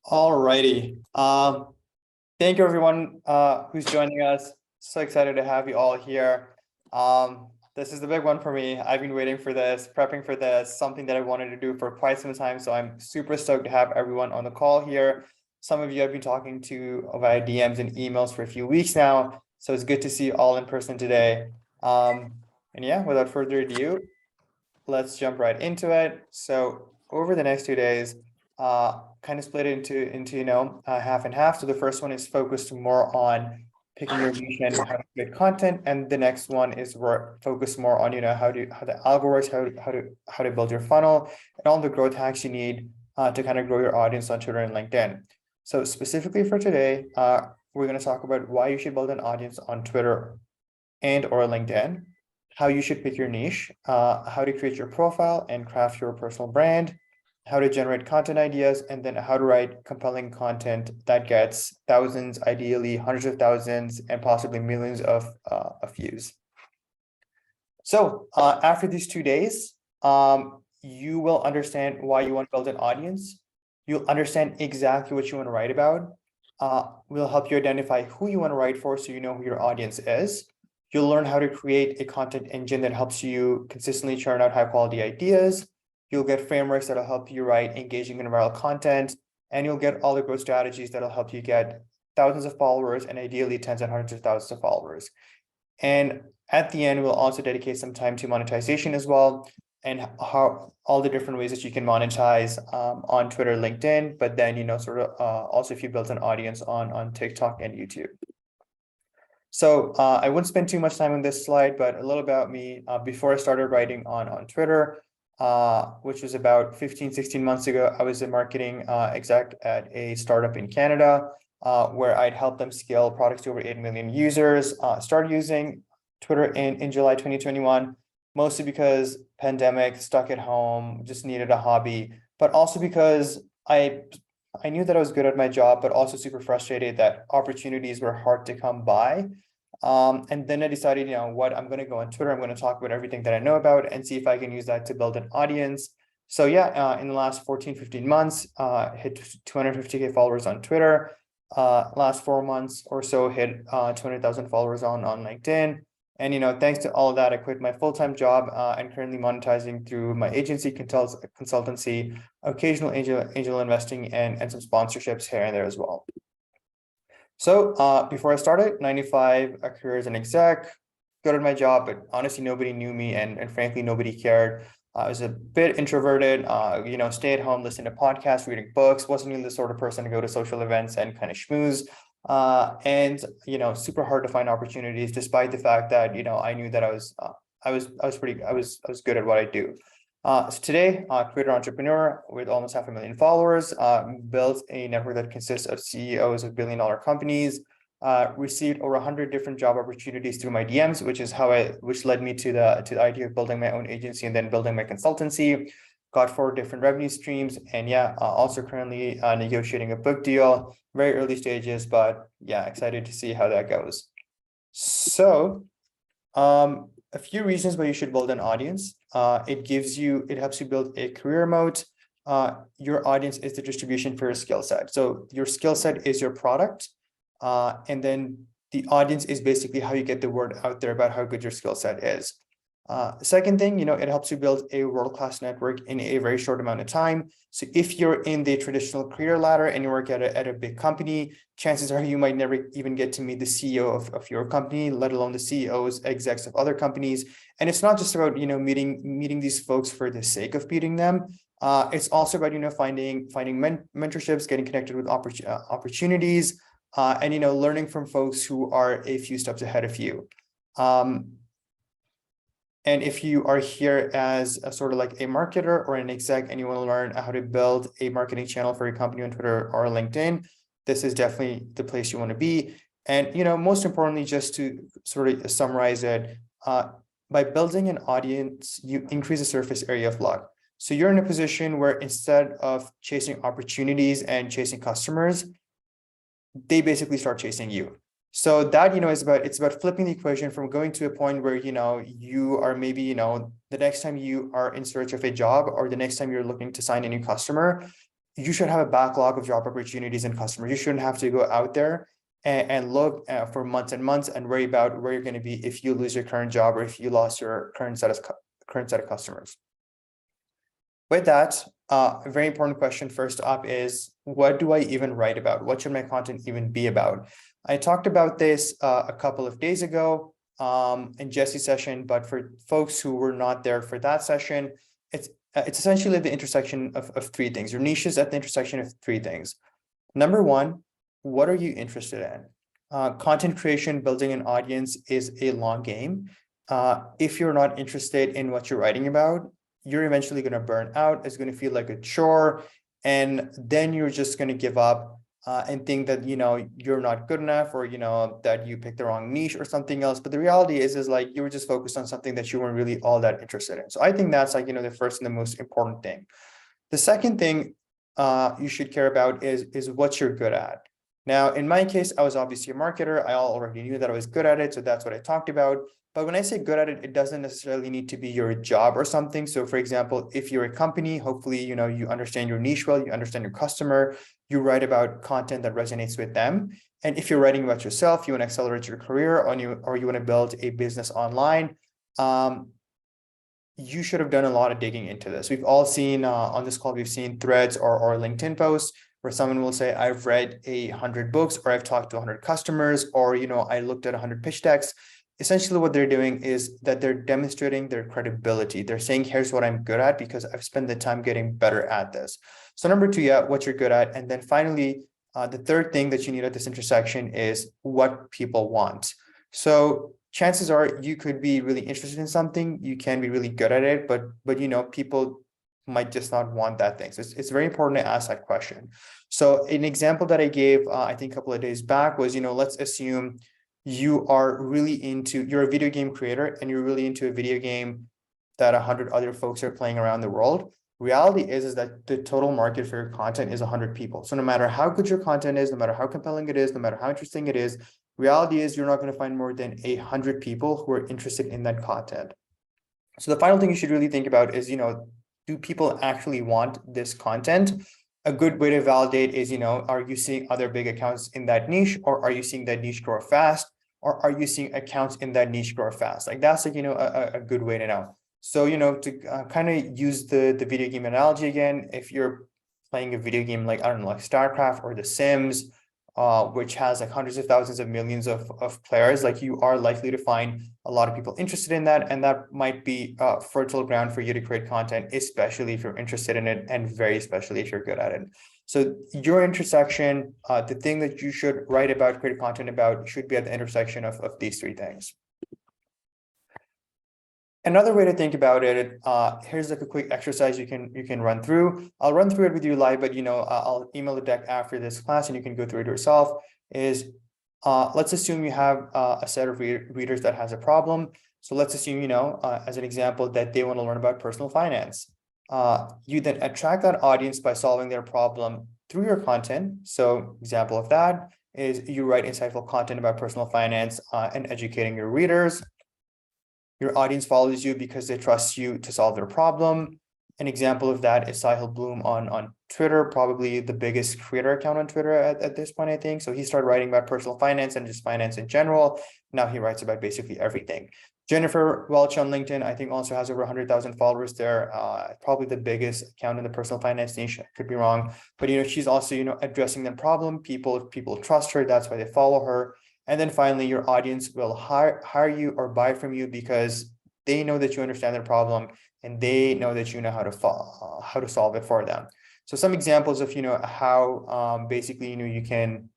All righty. Thank you everyone who's joining us. So excited to have you all here. This is the big one for me. I've been waiting for this, prepping for this, something that I wanted to do for quite some time. So I'm super stoked to have everyone on the call here. Some of you I've been talking to via DMs and emails for a few weeks now. So it's good to see you all in person today. And yeah, without further ado, let's jump right into it. So over the next 2 days, kind of split it into half and half. So the first one is focused more on picking your niche and how to create content, and the next one is focused more on how the algo works, how to build your funnel, and all the growth hacks you need to kind of grow your audience on Twitter and LinkedIn. So specifically for today, we're going to talk about why you should build an audience on Twitter and or LinkedIn, how you should pick your niche, how to create your profile and craft your personal brand, how to generate content ideas, and then how to write compelling content that gets thousands, ideally hundreds of thousands, and possibly millions of views. So after these 2 days, you will understand why you want to build an audience. You'll understand exactly what you want to write about. We'll help you identify who you want to write for so you know who your audience is. You'll learn how to create a content engine that helps you consistently churn out high quality ideas. You'll get frameworks that'll help you write engaging and viral content, and you'll get all the growth strategies that'll help you get thousands of followers and ideally tens and hundreds of thousands of followers. And at the end, we'll also dedicate some time to monetization as well, and how all the different ways that you can monetize on Twitter, LinkedIn, but then also if you build an audience on TikTok and YouTube. So I wouldn't spend too much time on this slide, but a little about me. Before I started writing on Twitter, which was about 16 months ago, I was a marketing exec at a startup in Canada, where I'd help them scale products to over 8 million users. Started using Twitter in July 2021, mostly because pandemic, stuck at home, just needed a hobby, but also because I knew that I was good at my job, but also super frustrated that opportunities were hard to come by. And then I decided, what, I'm going to go on Twitter. I'm going to talk about everything that I know about and see if I can use that to build an audience. So yeah, in the last 15 months, hit 250K followers on Twitter. Last 4 months or so, hit 200,000 followers on LinkedIn. And thanks to all of that, I quit my full-time job and currently monetizing through my agency consultancy, occasional angel investing, and some sponsorships here and there as well. So before I started, 95, a career as an exec, good at my job, but honestly, nobody knew me, and frankly, nobody cared. I was a bit introverted, stay at home, listen to podcasts, reading books, wasn't really the sort of person to go to social events and kind of schmooze. And super hard to find opportunities, despite the fact that I knew that I was good at what I do. So today, Twitter entrepreneur with almost 500,000 followers, built a network that consists of CEOs of billion-dollar companies, received over 100 different job opportunities through my DMs, which led me to the idea of building my own agency and then building my consultancy. Got 4 different revenue streams, and yeah, also currently negotiating a book deal. Very early stages, but yeah, excited to see how that goes. So, a few reasons why you should build an audience. It helps you build a career moat. Your audience is the distribution for your skill set. So your skill set is your product, and then the audience is basically how you get the word out there about how good your skill set is. Second thing, it helps you build a world-class network in a very short amount of time. So if you're in the traditional career ladder and you work at a big company, chances are you might never even get to meet the CEO of your company, let alone the CEOs, execs of other companies. And it's not just about, meeting these folks for the sake of meeting them. It's also about, finding mentorships, getting connected with opportunities, and, learning from folks who are a few steps ahead of you. And if you are here as a sort of like a marketer or an exec and you want to learn how to build a marketing channel for your company on Twitter or LinkedIn, this is definitely the place you want to be. And, most importantly, just to sort of summarize it, by building an audience, you increase the surface area of luck. So you're in a position where instead of chasing opportunities and chasing customers, they basically start chasing you. So that, it's about flipping the equation from going to a point where, you are maybe, the next time you are in search of a job or the next time you're looking to sign a new customer, you should have a backlog of job opportunities and customers. You shouldn't have to go out there and look for months and months and worry about where you're going to be if you lose your current job or if you lost your current set of customers. With that, a very important question first up is, what do I even write about? What should my content even be about? I talked about this a couple of days ago in Jesse's session, but for folks who were not there for that session, it's essentially the intersection of three things. Your niche is at the intersection of three things. Number one, what are you interested in? Content creation, building an audience is a long game. If you're not interested in what you're writing about, you're eventually going to burn out. It's going to feel like a chore. And then you're just going to give up and think that, you're not good enough, or, that you picked the wrong niche or something else. But the reality is like, you were just focused on something that you weren't really all that interested in. So I think that's like, the first and the most important thing. The second thing you should care about is what you're good at. Now, in my case, I was obviously a marketer. I already knew that I was good at it. So that's what I talked about. But when I say good at it, it doesn't necessarily need to be your job or something. So for example, if you're a company, hopefully, you understand your niche well, you understand your customer, you write about content that resonates with them. And if you're writing about yourself, you want to accelerate your career, or you want to build a business online, you should have done a lot of digging into this. We've all seen on this call, we've seen threads or LinkedIn posts where someone will say, I've read 100 books, or I've talked to 100 customers, or, I looked at 100 pitch decks. Essentially what they're doing is that they're demonstrating their credibility. They're saying, here's what I'm good at because I've spent the time getting better at this. So number two, what you're good at. And then finally, the third thing that you need at this intersection is what people want. So chances are you could be really interested in something, you can be really good at it, but people might just not want that thing. So it's very important to ask that question. So an example that I gave, I think a couple of days back was, let's assume you're a video game creator and you're really into a video game that 100 other folks are playing around the world. Reality is that the total market for your content is 100 people. So no matter how good your content is, no matter how compelling it is, no matter how interesting it is, reality is you're not going to find more than 100 people who are interested in that content. So the final thing you should really think about is, do people actually want this content? A good way to validate is, are you seeing other big accounts in that niche, or are you seeing that niche grow fast, or are you seeing accounts in that niche grow fast? Like that's like, a good way to know. So, to kind of use the video game analogy again, if you're playing a video game like, I don't know, like StarCraft or The Sims, which has like hundreds of thousands of millions of players, like you are likely to find a lot of people interested in that. And that might be fertile ground for you to create content, especially if you're interested in it, and very especially if you're good at it. So your intersection, the thing that you should write about, create content about, should be at the intersection of these three things. Another way to think about it, here's like a quick exercise you can run through. I'll run through it with you live, but I'll email the deck after this class and you can go through it yourself. Let's assume you have a set of readers that has a problem. So let's assume, as an example, that they want to learn about personal finance. You then attract that audience by solving their problem through your content. So example of that is you write insightful content about personal finance and educating your readers. Your audience follows you because they trust you to solve their problem. An example of that is Sahil Bloom on Twitter, probably the biggest creator account on Twitter at this point, I think. So he started writing about personal finance and just finance in general. Now he writes about basically everything. Jennifer Welch on LinkedIn, I think, also has over 100,000 followers there. Probably the biggest account in the personal finance niche. I could be wrong, but she's also addressing the problem. People trust her. That's why they follow her. And then finally, your audience will hire you or buy from you because they know that you understand their problem and they know that you know how to solve it for them. So some examples of how basically you can,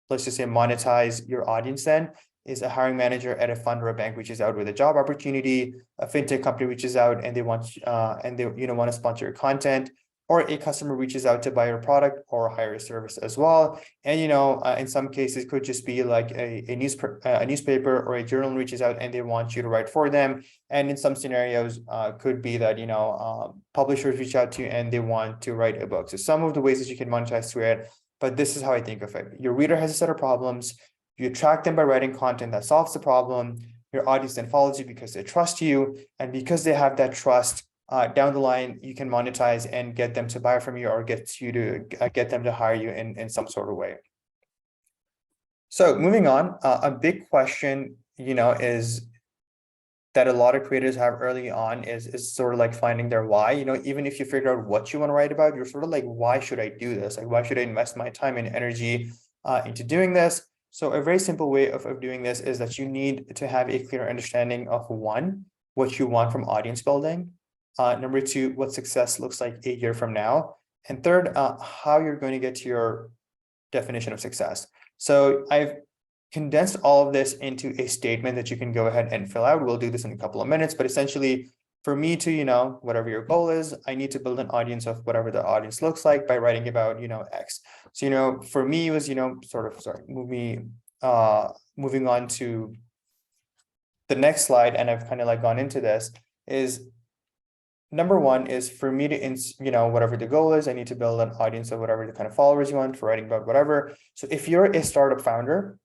let's just say, monetize your audience then is a hiring manager at a fund or a bank which is out with a job opportunity, a fintech company reaches out and they want want to sponsor your content, or a customer reaches out to buy your product or hire a service as well. And, in some cases could just be like a newspaper or a journal reaches out and they want you to write for them. And in some scenarios could be that, publishers reach out to you and they want to write a book. So some of the ways that you can monetize through it, but this is how I think of it. Your reader has a set of problems. You attract them by writing content that solves the problem. Your audience then follows you because they trust you. And because they have that trust, down the line you can monetize and get them to buy from you, or get them to hire you in some sort of way. So moving on, a big question, is that a lot of creators have early on is sort of like finding their why. Even if you figure out what you want to write about, you're sort of like, why should I do this? Like, why should I invest my time and energy into doing this? So a very simple way of doing this is that you need to have a clear understanding of, one, what you want from audience building. Number two, what success looks like a year from now. And third, how you're going to get to your definition of success. So I've condensed all of this into a statement that you can go ahead and fill out. We'll do this in a couple of minutes, but essentially for me to, whatever your goal is, I need to build an audience of whatever the audience looks like by writing about, X. So, for me, it was, moving on to the next slide, and I've kind of like gone into this, is number one is for me to, whatever the goal is, I need to build an audience of whatever the kind of followers you want for writing about whatever. So if you're a startup founder,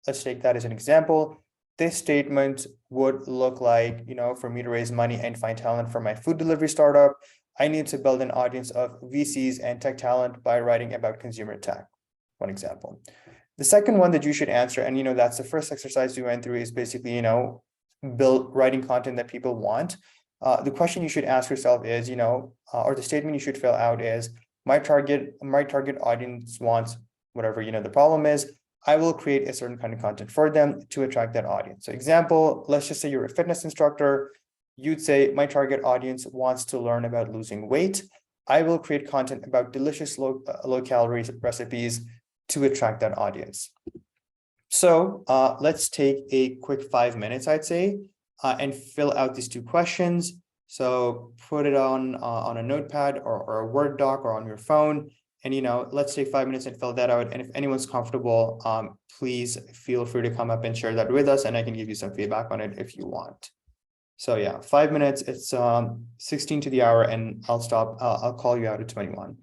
let's take that as an example. This statement would look like, for me to raise money and find talent for my food delivery startup, I need to build an audience of VCs and tech talent by writing about consumer tech, one example. The second one that you should answer, and that's the first exercise we went through, is basically, writing content that people want. The question you should ask yourself is, or the statement you should fill out is, my target audience wants whatever, the problem is. I will create a certain kind of content for them to attract that audience. So example, let's just say you're a fitness instructor. You'd say, my target audience wants to learn about losing weight. I will create content about delicious low calorie recipes to attract that audience. So let's take a quick 5 minutes, I'd say, and fill out these two questions. So put it on a notepad or a Word doc or on your phone. And, let's take 5 minutes and fill that out. And if anyone's comfortable, please feel free to come up and share that with us, and I can give you some feedback on it if you want. So yeah, 5 minutes, it's 16 to the hour, and I'll stop. I'll call you out at 21.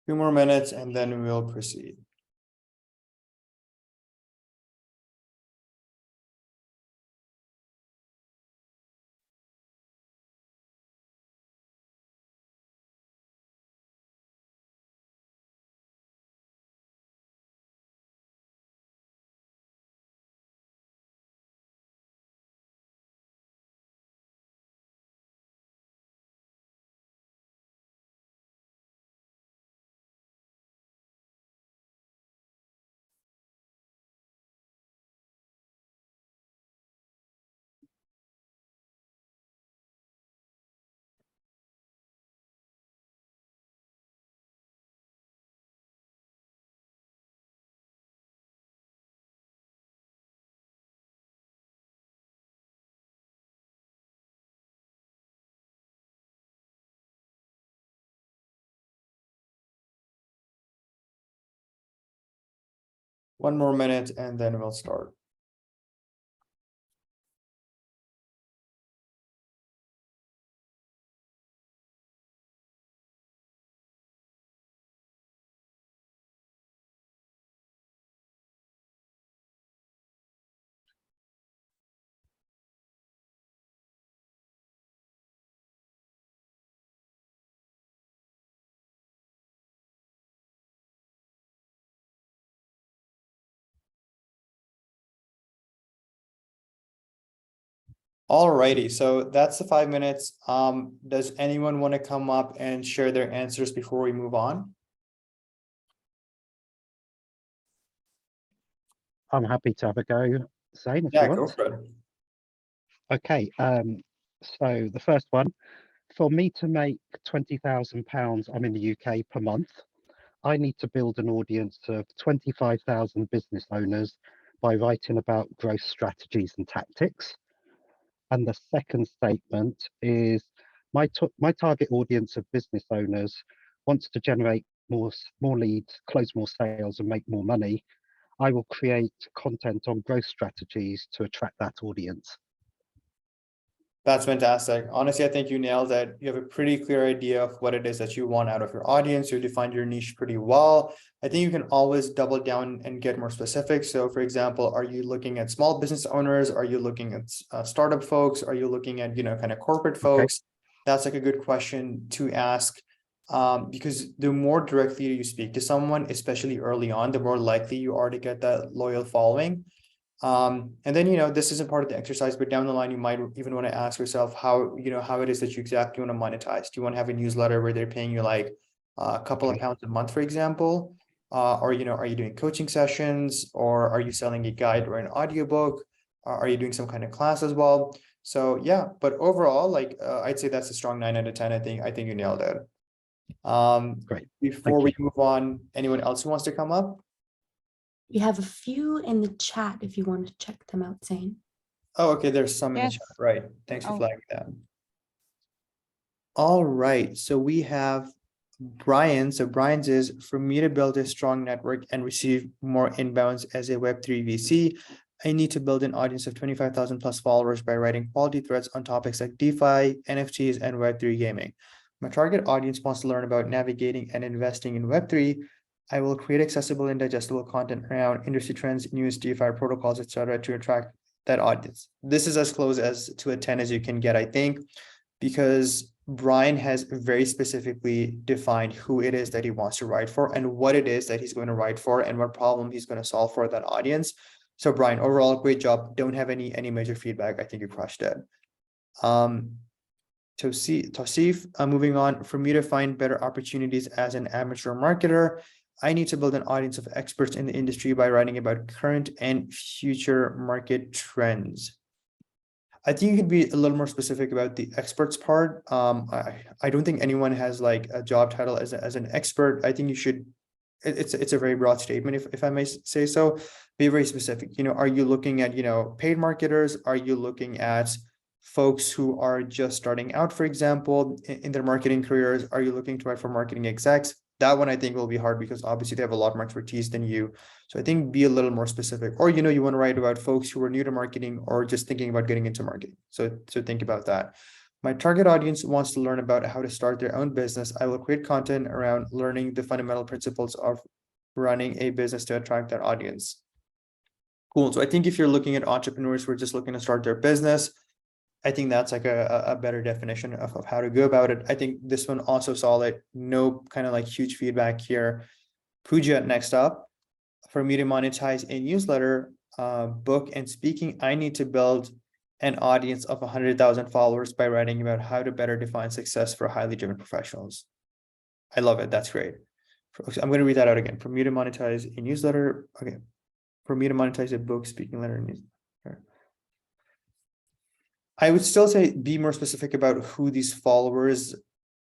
2 more minutes and then we'll proceed. One more minute and then we'll start. Alrighty, so that's the 5 minutes. Does anyone want to come up and share their answers before we move on? I'm happy to have a go, Zane, if Yeah, you go want. for it. Okay, so the first one, for me to make £20,000, I'm in the UK, per month, I need to build an audience of 25,000 business owners by writing about growth strategies and tactics. And the second statement is my target audience of business owners wants to generate more leads, close more sales, and make more money. I will create content on growth strategies to attract that audience. That's fantastic. Honestly, I think you nailed it. You have a pretty clear idea of what it is that you want out of your audience. You defined your niche pretty well. I think you can always double down and get more specific. So for example, are you looking at small business owners? Are you looking at startup folks? Are you looking at, kind of corporate folks? That's like a good question to ask. Because the more directly you speak to someone, especially early on, the more likely you are to get that loyal following. And then, this isn't part of the exercise, but down the line, you might even want to ask yourself how it is that you exactly want to monetize. Do you want to have a newsletter where they're paying you like a couple of pounds a month, for example? Or, are you doing coaching sessions, or are you selling a guide or an audiobook? Are you doing some kind of class as well? So yeah, but overall, I'd say that's a strong 9 out of 10. I think you nailed it. Great. Before we move on, anyone else who wants to come up? We have a few in the chat if you want to check them out, Zane. Oh, okay, there's some in the chat, right? Thanks for flagging that. All right, so we have Brian. So Brian's is, for me to build a strong network and receive more inbounds as a Web3 VC, I need to build an audience of 25,000 plus followers by writing quality threads on topics like DeFi, NFTs, and Web3 gaming. My target audience wants to learn about navigating and investing in Web3. I will create accessible and digestible content around industry trends, news, DeFi protocols, etc., to attract that audience. This is as close as to a 10 as you can get, I think, because Brian has very specifically defined who it is that he wants to write for and what it is that he's going to write for and what problem he's going to solve for that audience. So Brian, overall, great job. Don't have any major feedback. I think you crushed it. Tosif, moving on, for me to find better opportunities as an amateur marketer, I need to build an audience of experts in the industry by writing about current and future market trends. I think you could be a little more specific about the experts part. I don't think anyone has like a job title as an expert. I think you should, it's a very broad statement, if I may say so. Be very specific. Are you looking at, paid marketers? Are you looking at folks who are just starting out, for example, in their marketing careers? Are you looking to write for marketing execs? That one I think will be hard because obviously they have a lot more expertise than you. So I think be a little more specific. Or, you want to write about folks who are new to marketing or just thinking about getting into marketing. So think about that. My target audience wants to learn about how to start their own business. I will create content around learning the fundamental principles of running a business to attract that audience. Cool. So I think if you're looking at entrepreneurs who are just looking to start their business, I think that's like a better definition of how to go about it. I think this one also solid. No kind of like huge feedback here. Pooja, next up. For me to monetize a newsletter, book, and speaking, I need to build an audience of 100,000 followers by writing about how to better define success for highly driven professionals. I love it. That's great. I'm going to read that out again. For me to monetize a newsletter, okay. For me to monetize a book, speaking, letter, newsletter. I would still say be more specific about who these followers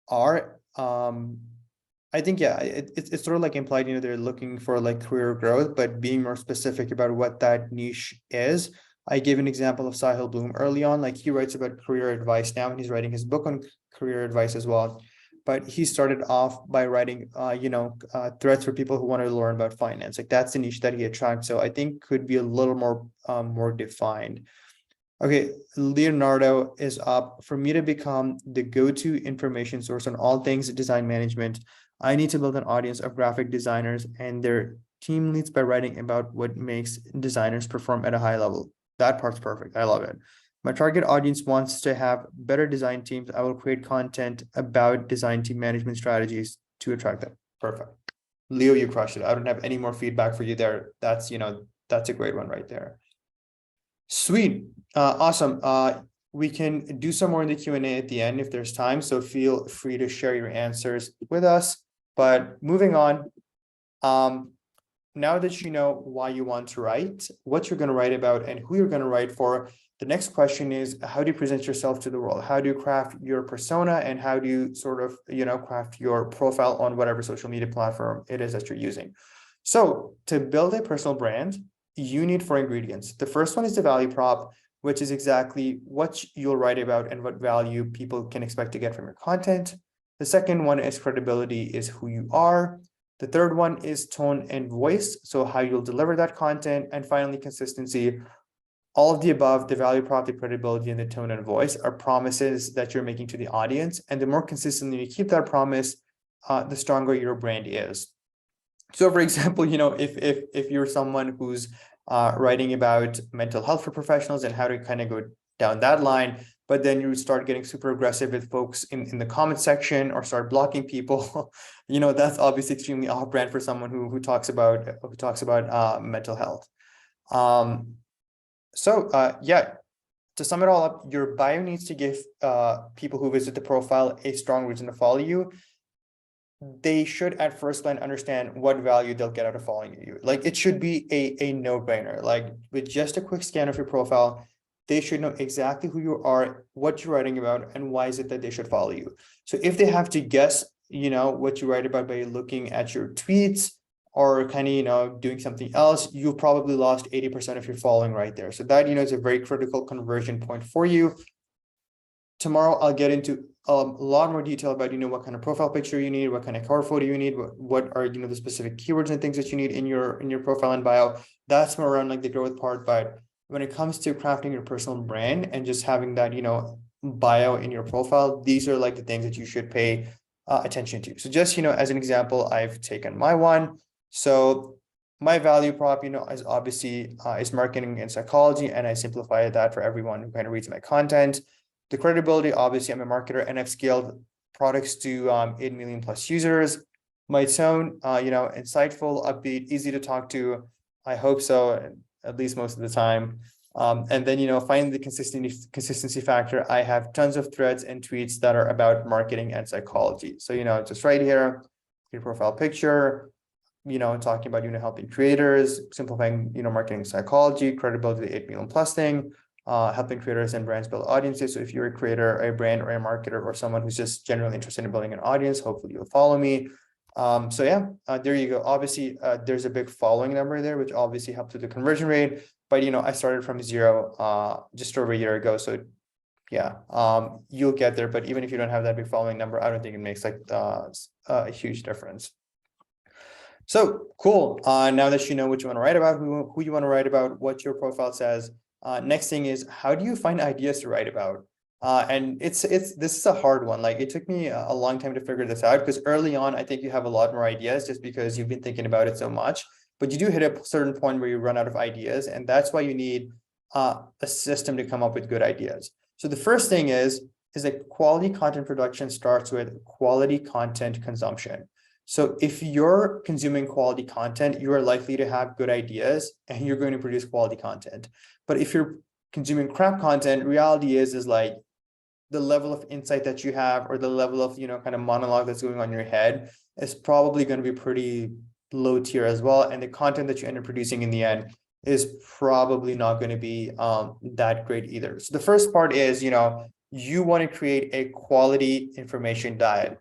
are. I think, yeah, it's sort of like implied, they're looking for like career growth, but being more specific about what that niche is. I gave an example of Sahil Bloom early on, like he writes about career advice now, and he's writing his book on career advice as well. But he started off by writing, threads for people who want to learn about finance. Like that's the niche that he attracts. So I think could be a little more defined. Okay, Leonardo is up. For me to become the go-to information source on all things design management, I need to build an audience of graphic designers and their team leads by writing about what makes designers perform at a high level. That part's perfect. I love it. My target audience wants to have better design teams. I will create content about design team management strategies to attract them. Perfect. Leo, you crushed it. I don't have any more feedback for you there. That's a great one right there. Sweet. Awesome. We can do some more in the Q&A at the end if there's time. So feel free to share your answers with us. But moving on, now that you know why you want to write, what you're going to write about, and who you're going to write for, the next question is, how do you present yourself to the world? How do you craft your persona, and how do you sort of, craft your profile on whatever social media platform it is that you're using? So to build a personal brand, you need 4 ingredients. The first one is the value prop, which is exactly what you'll write about and what value people can expect to get from your content. The second one is credibility, is who you are. The third one is tone and voice, so how you'll deliver that content. And finally, consistency. All of the above, the value prop, the credibility, and the tone and voice are promises that you're making to the audience. And the more consistently you keep that promise, the stronger your brand is. So for example, if you're someone who's writing about mental health for professionals and how to kind of go down that line, but then you start getting super aggressive with folks in the comment section or start blocking people, that's obviously extremely off brand for someone who talks about mental health. Yeah, to sum it all up, your bio needs to give people who visit the profile a strong reason to follow you. They should at first glance understand what value they'll get out of following you. Like it should be a no-brainer. Like with just a quick scan of your profile, they should know exactly who you are, what you're writing about, and why is it that they should follow you. So if they have to guess, what you write about by looking at your tweets or kind of, doing something else, you've probably lost 80% of your following right there. So that, is a very critical conversion point for you. Tomorrow, I'll get into a lot more detail about, what kind of profile picture you need, what kind of cover photo you need, what are, the specific keywords and things that you need in your profile and bio. That's more around like the growth part. But when it comes to crafting your personal brand and just having that, bio in your profile, these are like the things that you should pay attention to. So just, as an example, I've taken my one. So my value prop, is obviously is marketing and psychology, and I simplify that for everyone who kind of reads my content. The credibility, obviously, I'm a marketer and I've scaled products to 8 million plus users. My tone, insightful, upbeat, easy to talk to. I hope so, at least most of the time. And then, find the consistency factor. I have tons of threads and tweets that are about marketing and psychology. So, just right here, your profile picture, talking about, helping creators, simplifying, marketing psychology, credibility, the 8 million plus thing. Helping creators and brands build audiences. So if you're a creator, a brand, or a marketer, or someone who's just generally interested in building an audience, hopefully you'll follow me. There you go. Obviously, there's a big following number there, which obviously helps with the conversion rate. But I started from 0 just over a year ago. So yeah, you'll get there. But even if you don't have that big following number, I don't think it makes like a huge difference. So cool. Now that you know what you want to write about, who you want to write about, what your profile says. Next thing is, how do you find ideas to write about? And this is a hard one. Like it took me a long time to figure this out because early on, I think you have a lot more ideas just because you've been thinking about it so much. But you do hit a certain point where you run out of ideas, and that's why you need a system to come up with good ideas. So the first thing is that quality content production starts with quality content consumption. So if you're consuming quality content, you are likely to have good ideas and you're going to produce quality content. But if you're consuming crap content, reality is like the level of insight that you have or the level of, kind of monologue that's going on in your head is probably going to be pretty low tier as well. And the content that you end up producing in the end is probably not going to be that great either. So the first part is, you want to create a quality information diet.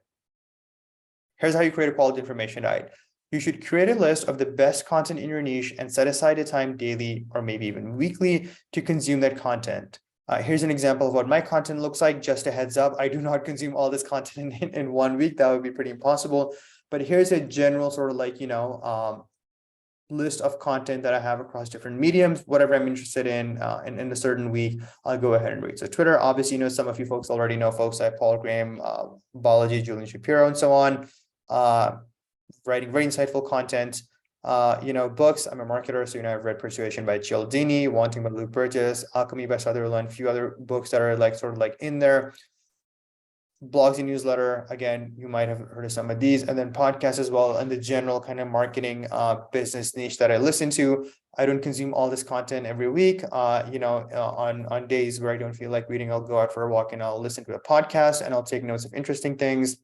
Here's how you create a quality information diet. You should create a list of the best content in your niche and set aside a time daily or maybe even weekly to consume that content. Here's an example of what my content looks like. Just a heads up, I do not consume all this content in 1 week. That would be pretty impossible. But here's a general sort of like, list of content that I have across different mediums, whatever I'm interested in a certain week, I'll go ahead and read. So Twitter, obviously, some of you folks already know folks like Paul Graham, Balaji, Julian Shapiro, and so on, writing very insightful content. Books, I'm a marketer, so I've read Persuasion by Cialdini, Wanting by Luke Burgess, Alchemy by Sutherland, a few other books that are like sort of like in there. Blogs and newsletter, again, you might have heard of some of these, and then podcasts as well, and the general kind of marketing business niche that I listen to. I don't consume all this content every week. On days where I don't feel like reading, I'll go out for a walk and I'll listen to a podcast and I'll take notes of interesting things.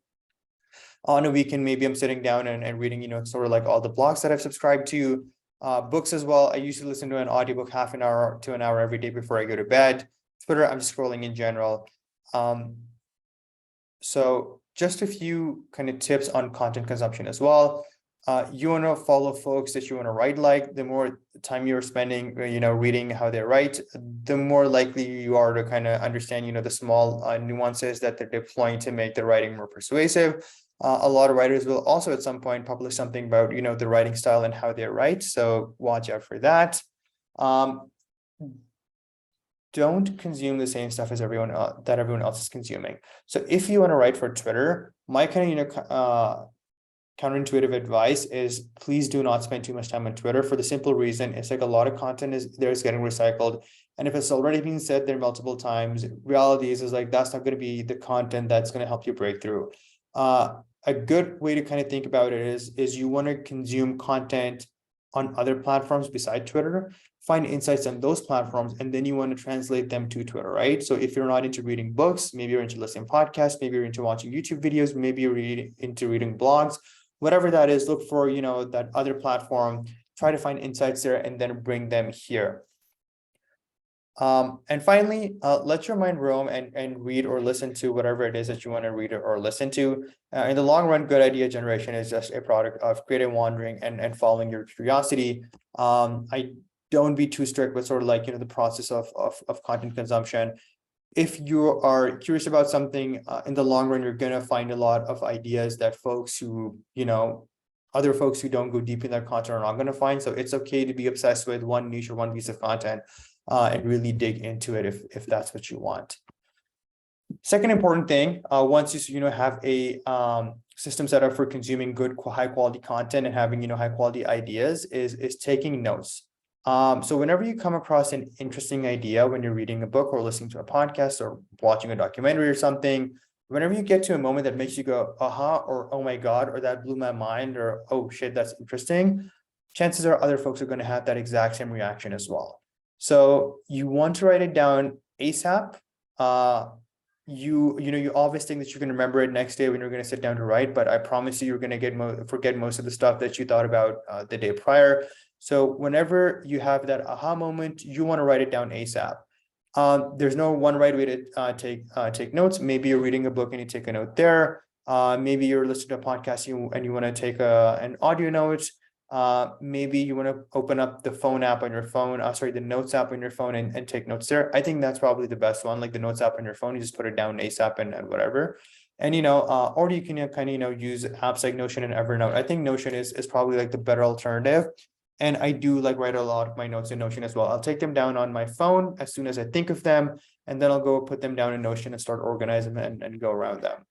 On a weekend, maybe I'm sitting down and reading, sort of like all the blogs that I've subscribed to. Books as well. I usually listen to an audiobook half an hour to an hour every day before I go to bed. Twitter, I'm just scrolling in general. So just a few kind of tips on content consumption as well. You want to follow folks that you want to write like. The more time you're spending, reading how they write, the more likely you are to kind of understand, the small nuances that they're deploying to make the writing more persuasive. A lot of writers will also at some point publish something about, the writing style and how they write. So watch out for that. Don't consume the same stuff as everyone else is consuming. So if you want to write for Twitter, my kind of counterintuitive advice is please do not spend too much time on Twitter, for the simple reason it's like a lot of content is getting recycled, and if it's already been said there multiple times, reality is like that's not going to be the content that's going to help you break through. A good way to kind of think about it is you want to consume content on other platforms beside Twitter, find insights on those platforms, and then you want to translate them to Twitter, right? So if you're not into reading books, maybe you're into listening podcasts, maybe you're into watching YouTube videos, maybe you're into reading blogs, whatever that is, look for, that other platform, try to find insights there and then bring them here. And finally, let your mind roam and read or listen to whatever it is that you want to read or listen to. In the long run, good idea generation is just a product of creative wandering and following your curiosity. I don't be too strict with sort of like, the process of content consumption. If you are curious about something, in the long run, you're going to find a lot of ideas that folks who, other folks who don't go deep in their content are not going to find. So it's okay to be obsessed with one niche or one piece of content. And really dig into it if that's what you want. Second important thing, once you have a system set up for consuming good high quality content and having high quality ideas is taking notes. So whenever you come across an interesting idea when you're reading a book or listening to a podcast or watching a documentary or something, whenever you get to a moment that makes you go aha, or oh my god, or that blew my mind, or oh shit, that's interesting, chances are other folks are going to have that exact same reaction as well. So you want to write it down ASAP. You always think that you can remember it next day when you're going to sit down to write, but I promise you're going to forget most of the stuff that you thought about the day prior. So whenever you have that aha moment, you want to write it down ASAP. There's no one right way to take notes. Maybe you're reading a book and you take a note there. Maybe you're listening to a podcast and you want to take an audio note. Maybe you want to open up the phone app on your phone, the notes app on your phone and take notes there. I think that's probably the best one, like the notes app on your phone, you just put it down ASAP and whatever. And, or you can kind of, use apps like Notion and Evernote. I think Notion is probably like the better alternative. And I do like write a lot of my notes in Notion as well. I'll take them down on my phone as soon as I think of them, and then I'll go put them down in Notion and start organizing them and go around them.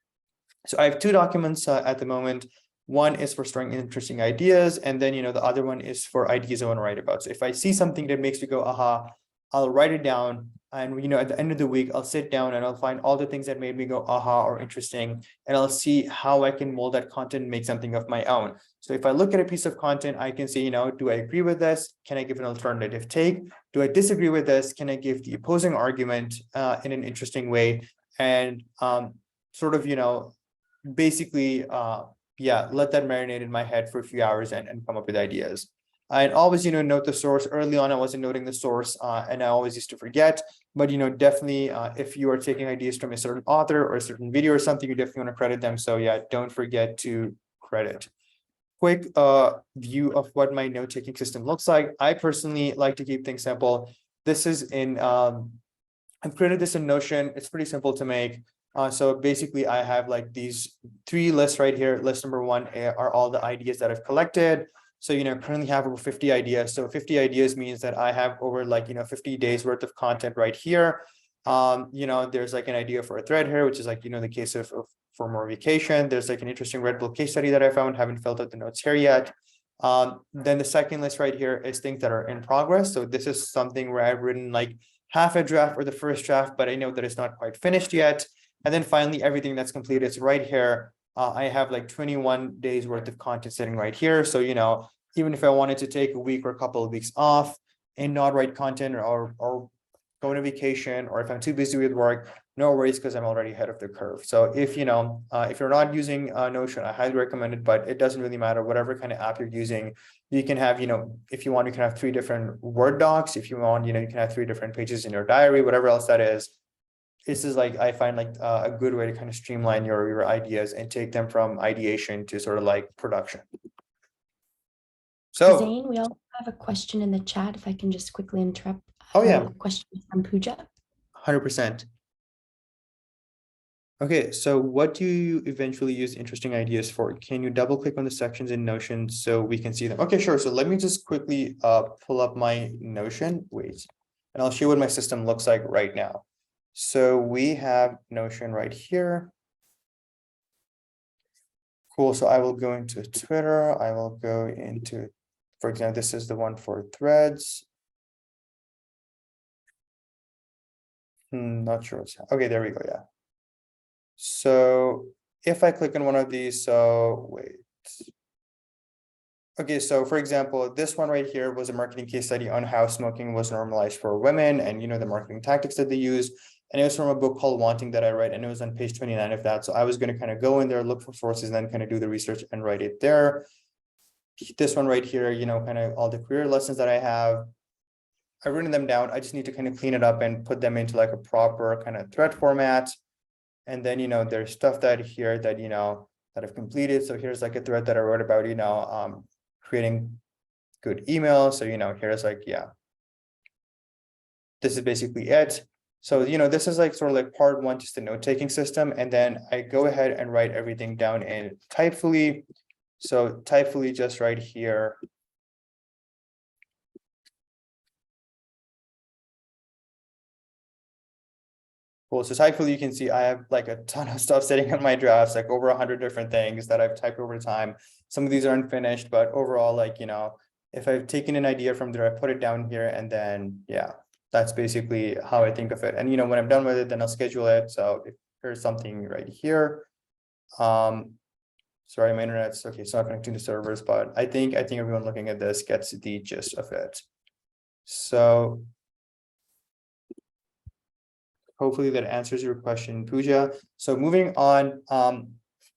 So I have two documents at the moment. One is for storing interesting ideas, and then the other one is for ideas I want to write about. So if I see something that makes me go, aha, I'll write it down. And at the end of the week, I'll sit down and I'll find all the things that made me go, aha, or interesting, and I'll see how I can mold that content and make something of my own. So if I look at a piece of content, I can say, do I agree with this? Can I give an alternative take? Do I disagree with this? Can I give the opposing argument in an interesting way? And sort of, basically, let that marinate in my head for a few hours and come up with ideas. And always, note the source. Early on, I wasn't noting the source, and I always used to forget. But definitely, if you are taking ideas from a certain author or a certain video or something, you definitely want to credit them. So yeah, don't forget to credit. Quick view of what my note-taking system looks like. I personally like to keep things simple. This is in I've created this in Notion. It's pretty simple to make. So basically, I have like these 3 lists right here. List number 1 are all the ideas that I've collected. So, currently have over 50 ideas. So 50 ideas means that I have over 50 days worth of content right here. There's like an idea for a thread here, which is the case of for more vacation. There's like an interesting Red Bull case study that I found. Haven't filled out the notes here yet. Then the second list right here is things that are in progress. So this is something where I've written like half a draft or the first draft, but I know that it's not quite finished yet. And then finally, everything that's completed is right here. I have like 21 days worth of content sitting right here. So, even if I wanted to take a week or a couple of weeks off and not write content or go on a vacation, or if I'm too busy with work, no worries, because I'm already ahead of the curve. So if you're not using Notion, I highly recommend it, but it doesn't really matter. Whatever kind of app you're using, you can have, if you want, you can have 3 different Word docs. If you want, you can have 3 different pages in your diary, whatever else that is. This is I find a good way to kind of streamline your ideas and take them from ideation to sort of like production. So Zane, we also have a question in the chat, if I can just quickly interrupt. Oh, yeah. A question from Pooja. 100%. Okay, so what do you eventually use interesting ideas for? Can you double click on the sections in Notion so we can see them? Okay, sure. So let me just quickly pull up my Notion. Wait, and I'll show you what my system looks like right now. So we have Notion right here. Cool. So I will go into Twitter. I will go into, for example, this is the one for Threads. Not sure what's, okay, there we go. Yeah. So if I click on one of these, so wait. Okay, so for example, this one right here was a marketing case study on how smoking was normalized for women and the marketing tactics that they use. And it was from a book called Wanting that I read, and it was on page 29 of that. So I was going to kind of go in there, look for sources, and then kind of do the research and write it there. This one right here, kind of all the career lessons that I have, I've written them down. I just need to kind of clean it up and put them into like a proper kind of thread format. And then, there's stuff that here that, that I've completed. So here's like a thread that I wrote about, creating good emails. So, here's like, yeah, this is basically it. So, this is like sort of like part 1, just the note-taking system. And then I go ahead and write everything down in Typefully. So Typefully just right here. Cool. So Typefully, you can see I have like a ton of stuff sitting on my drafts, like over 100 different things that I've typed over time. Some of these are unfinished, but overall, like, if I've taken an idea from there, I put it down here, and then, yeah, that's basically how I think of it. And, when I'm done with it, then I'll schedule it. So if there's something right here. Sorry, my internet's okay. It's not connecting to servers, but I think everyone looking at this gets the gist of it. So hopefully that answers your question, Pooja. So moving on,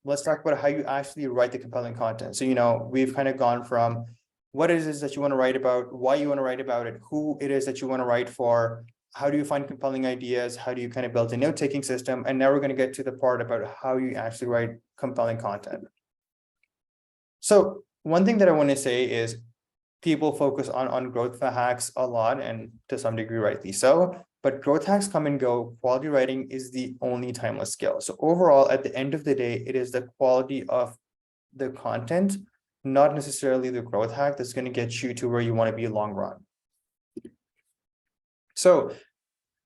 let's talk about how you actually write the compelling content. So, we've kind of gone from what it is that you want to write about, why you want to write about it, who it is that you want to write for, how do you find compelling ideas, how do you kind of build a note-taking system, and now we're going to get to the part about how you actually write compelling content. So one thing that I want to say is people focus on growth hacks a lot, and to some degree rightly so, but growth hacks come and go. Quality writing is the only timeless skill. So overall, at the end of the day, it is the quality of the content not necessarily the growth hack that's going to get you to where you want to be long run. So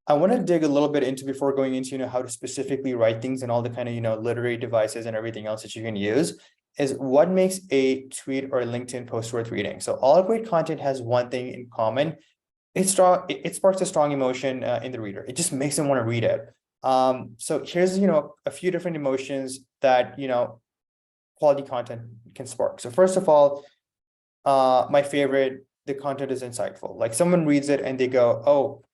I want to dig a little bit into, before going into, how to specifically write things and all the kind of, literary devices and everything else that you can use, is what makes a tweet or a LinkedIn post worth reading. So all great content has one thing in common. It sparks a strong emotion in the reader. It just makes them want to read it. So here's, a few different emotions that, quality content can spark. So first of all, my favorite, the content is insightful. Like someone reads it and they go, oh,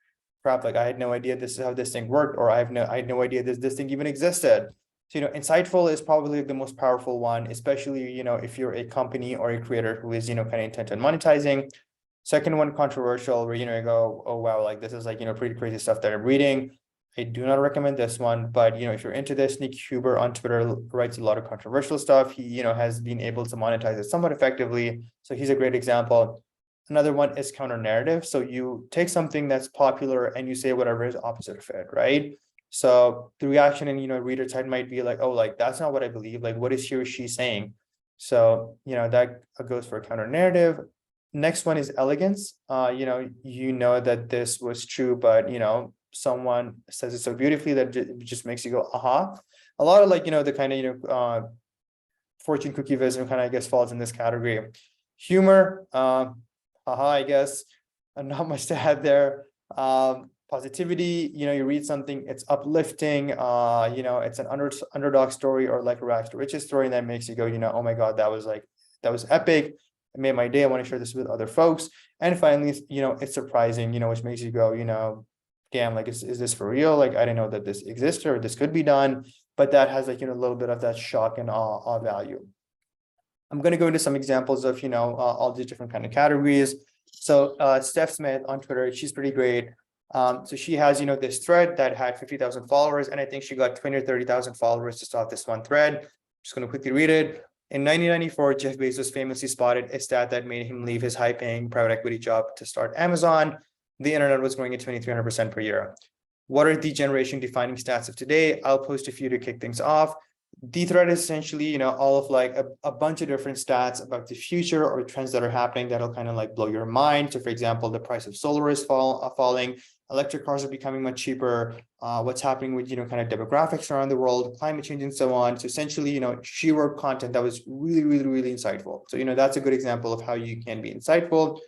crap, like I had no idea this is how this thing worked, or I had no idea this thing even existed. So, insightful is probably the most powerful one, especially, if you're a company or a creator who is, kind of intent on monetizing. Second one, controversial, where, you go, oh, wow, like this is like, pretty crazy stuff that I'm reading. I do not recommend this one, but, if you're into this, Nick Huber on Twitter writes a lot of controversial stuff. He, has been able to monetize it somewhat effectively. So he's a great example. Another one is counter narrative. So you take something that's popular and you say whatever is opposite of it, right? So the reaction in, reader side might be like, oh, like, that's not what I believe. Like, what is he or she saying? So, that goes for counter narrative. Next one is elegance. You know that this was true, but, someone says it so beautifully that it just makes you go, aha. A lot of like, the kind of, fortune cookieism kind of, I guess, falls in this category. Humor, I guess, not much to add there. Positivity, you read something, it's uplifting, it's an underdog story, or like a rags to riches story, and that makes you go, oh my God, that was epic. It made my day. I want to share this with other folks. And finally, it's surprising, which makes you go, damn, like, is this for real? Like, I didn't know that this existed or this could be done, but that has like, a little bit of that shock and awe value. I'm going to go into some examples of, all these different kind of categories. So Steph Smith on Twitter, she's pretty great. So she has, this thread that had 50,000 followers, and I think she got 20 or 30,000 followers just off this one thread. I'm just going to quickly read it. In 1994, Jeff Bezos famously spotted a stat that made him leave his high-paying private equity job to start Amazon. The internet was growing at 2,300% per year. What are the generation-defining stats of today? I'll post a few to kick things off. The thread is essentially, all of like a bunch of different stats about the future or trends that are happening that'll kind of like blow your mind. So for example, the price of solar is falling, electric cars are becoming much cheaper, what's happening with, kind of demographics around the world, climate change, and so on. So essentially, she wrote content that was really, really, really insightful. So, that's a good example of how you can be insightful.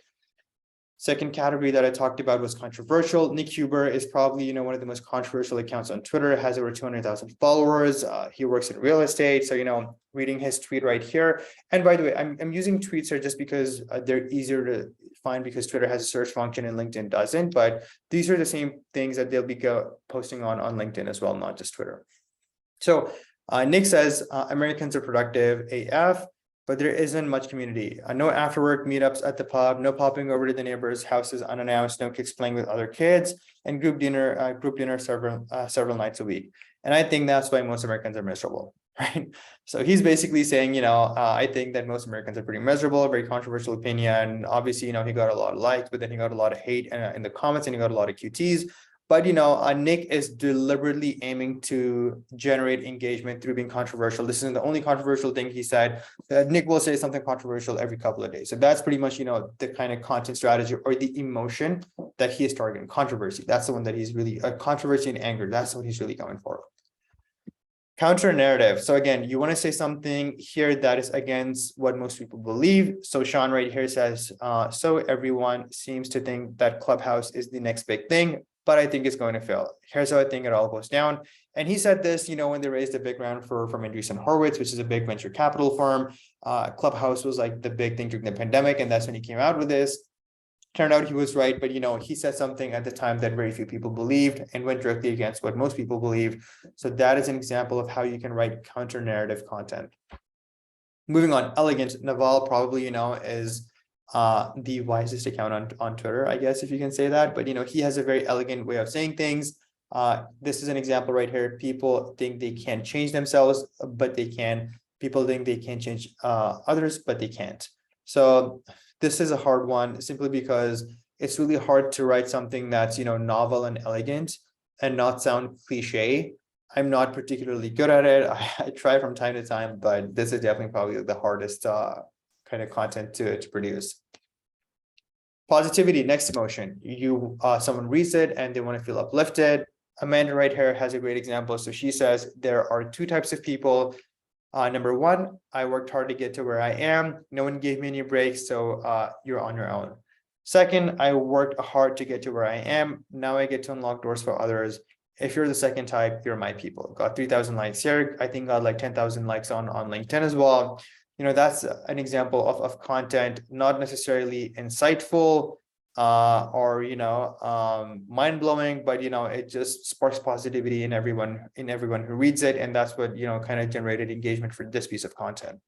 Second category that I talked about was controversial. Nick Huber is probably, one of the most controversial accounts on Twitter, has over 200,000 followers. He works in real estate. So, reading his tweet right here. And by the way, I'm using tweets here just because they're easier to find, because Twitter has a search function and LinkedIn doesn't. But these are the same things that they'll be posting on LinkedIn as well, not just Twitter. So Nick says, Americans are productive AF, but there isn't much community. No after work meetups at the pub, no popping over to the neighbors' houses unannounced, no kids playing with other kids, and group dinner several nights a week. And I think that's why most Americans are miserable, right? So he's basically saying, I think that most Americans are pretty miserable. A very controversial opinion. Obviously, he got a lot of likes, but then he got a lot of hate in the comments, and he got a lot of QTs. But, Nick is deliberately aiming to generate engagement through being controversial. This isn't the only controversial thing he said. Nick will say something controversial every couple of days. So that's pretty much, the kind of content strategy or the emotion that he is targeting. Controversy. That's the one that he's really, controversy and anger. That's what he's really going for. Counter narrative. So again, you want to say something here that is against what most people believe. So Sean right here says, so everyone seems to think that Clubhouse is the next big thing, but I think it's going to fail. Here's how I think it all goes down. And he said this, when they raised a big round from Andreessen Horowitz, which is a big venture capital firm. Clubhouse was like the big thing during the pandemic, and that's when he came out with this. Turned out he was right, but he said something at the time that very few people believed and went directly against what most people believe. So that is an example of how you can write counter narrative content. Moving on, elegant. Naval probably, is the wisest account on Twitter, I guess, if you can say that. But he has a very elegant way of saying things. This is an example right here. People think they can't change themselves, but they can. People think they can change others, but they can't. So this is a hard one, simply because it's really hard to write something that's, novel and elegant and not sound cliche. I'm not particularly good at it. I try from time to time, but this is definitely probably the hardest kind of content to produce. Positivity, next emotion. Someone reads it and they want to feel uplifted. Amanda right here has a great example. So she says there are two types of people. Number one, I worked hard to get to where I am. No one gave me any breaks, so you're on your own. Second, I worked hard to get to where I am. Now I get to unlock doors for others. If you're the second type, you're my people. Got 3,000 likes here. I think got like 10,000 likes on LinkedIn as well. That's an example of content, not necessarily insightful or mind-blowing, but it just sparks positivity in everyone who reads it, and that's what kind of generated engagement for this piece of content.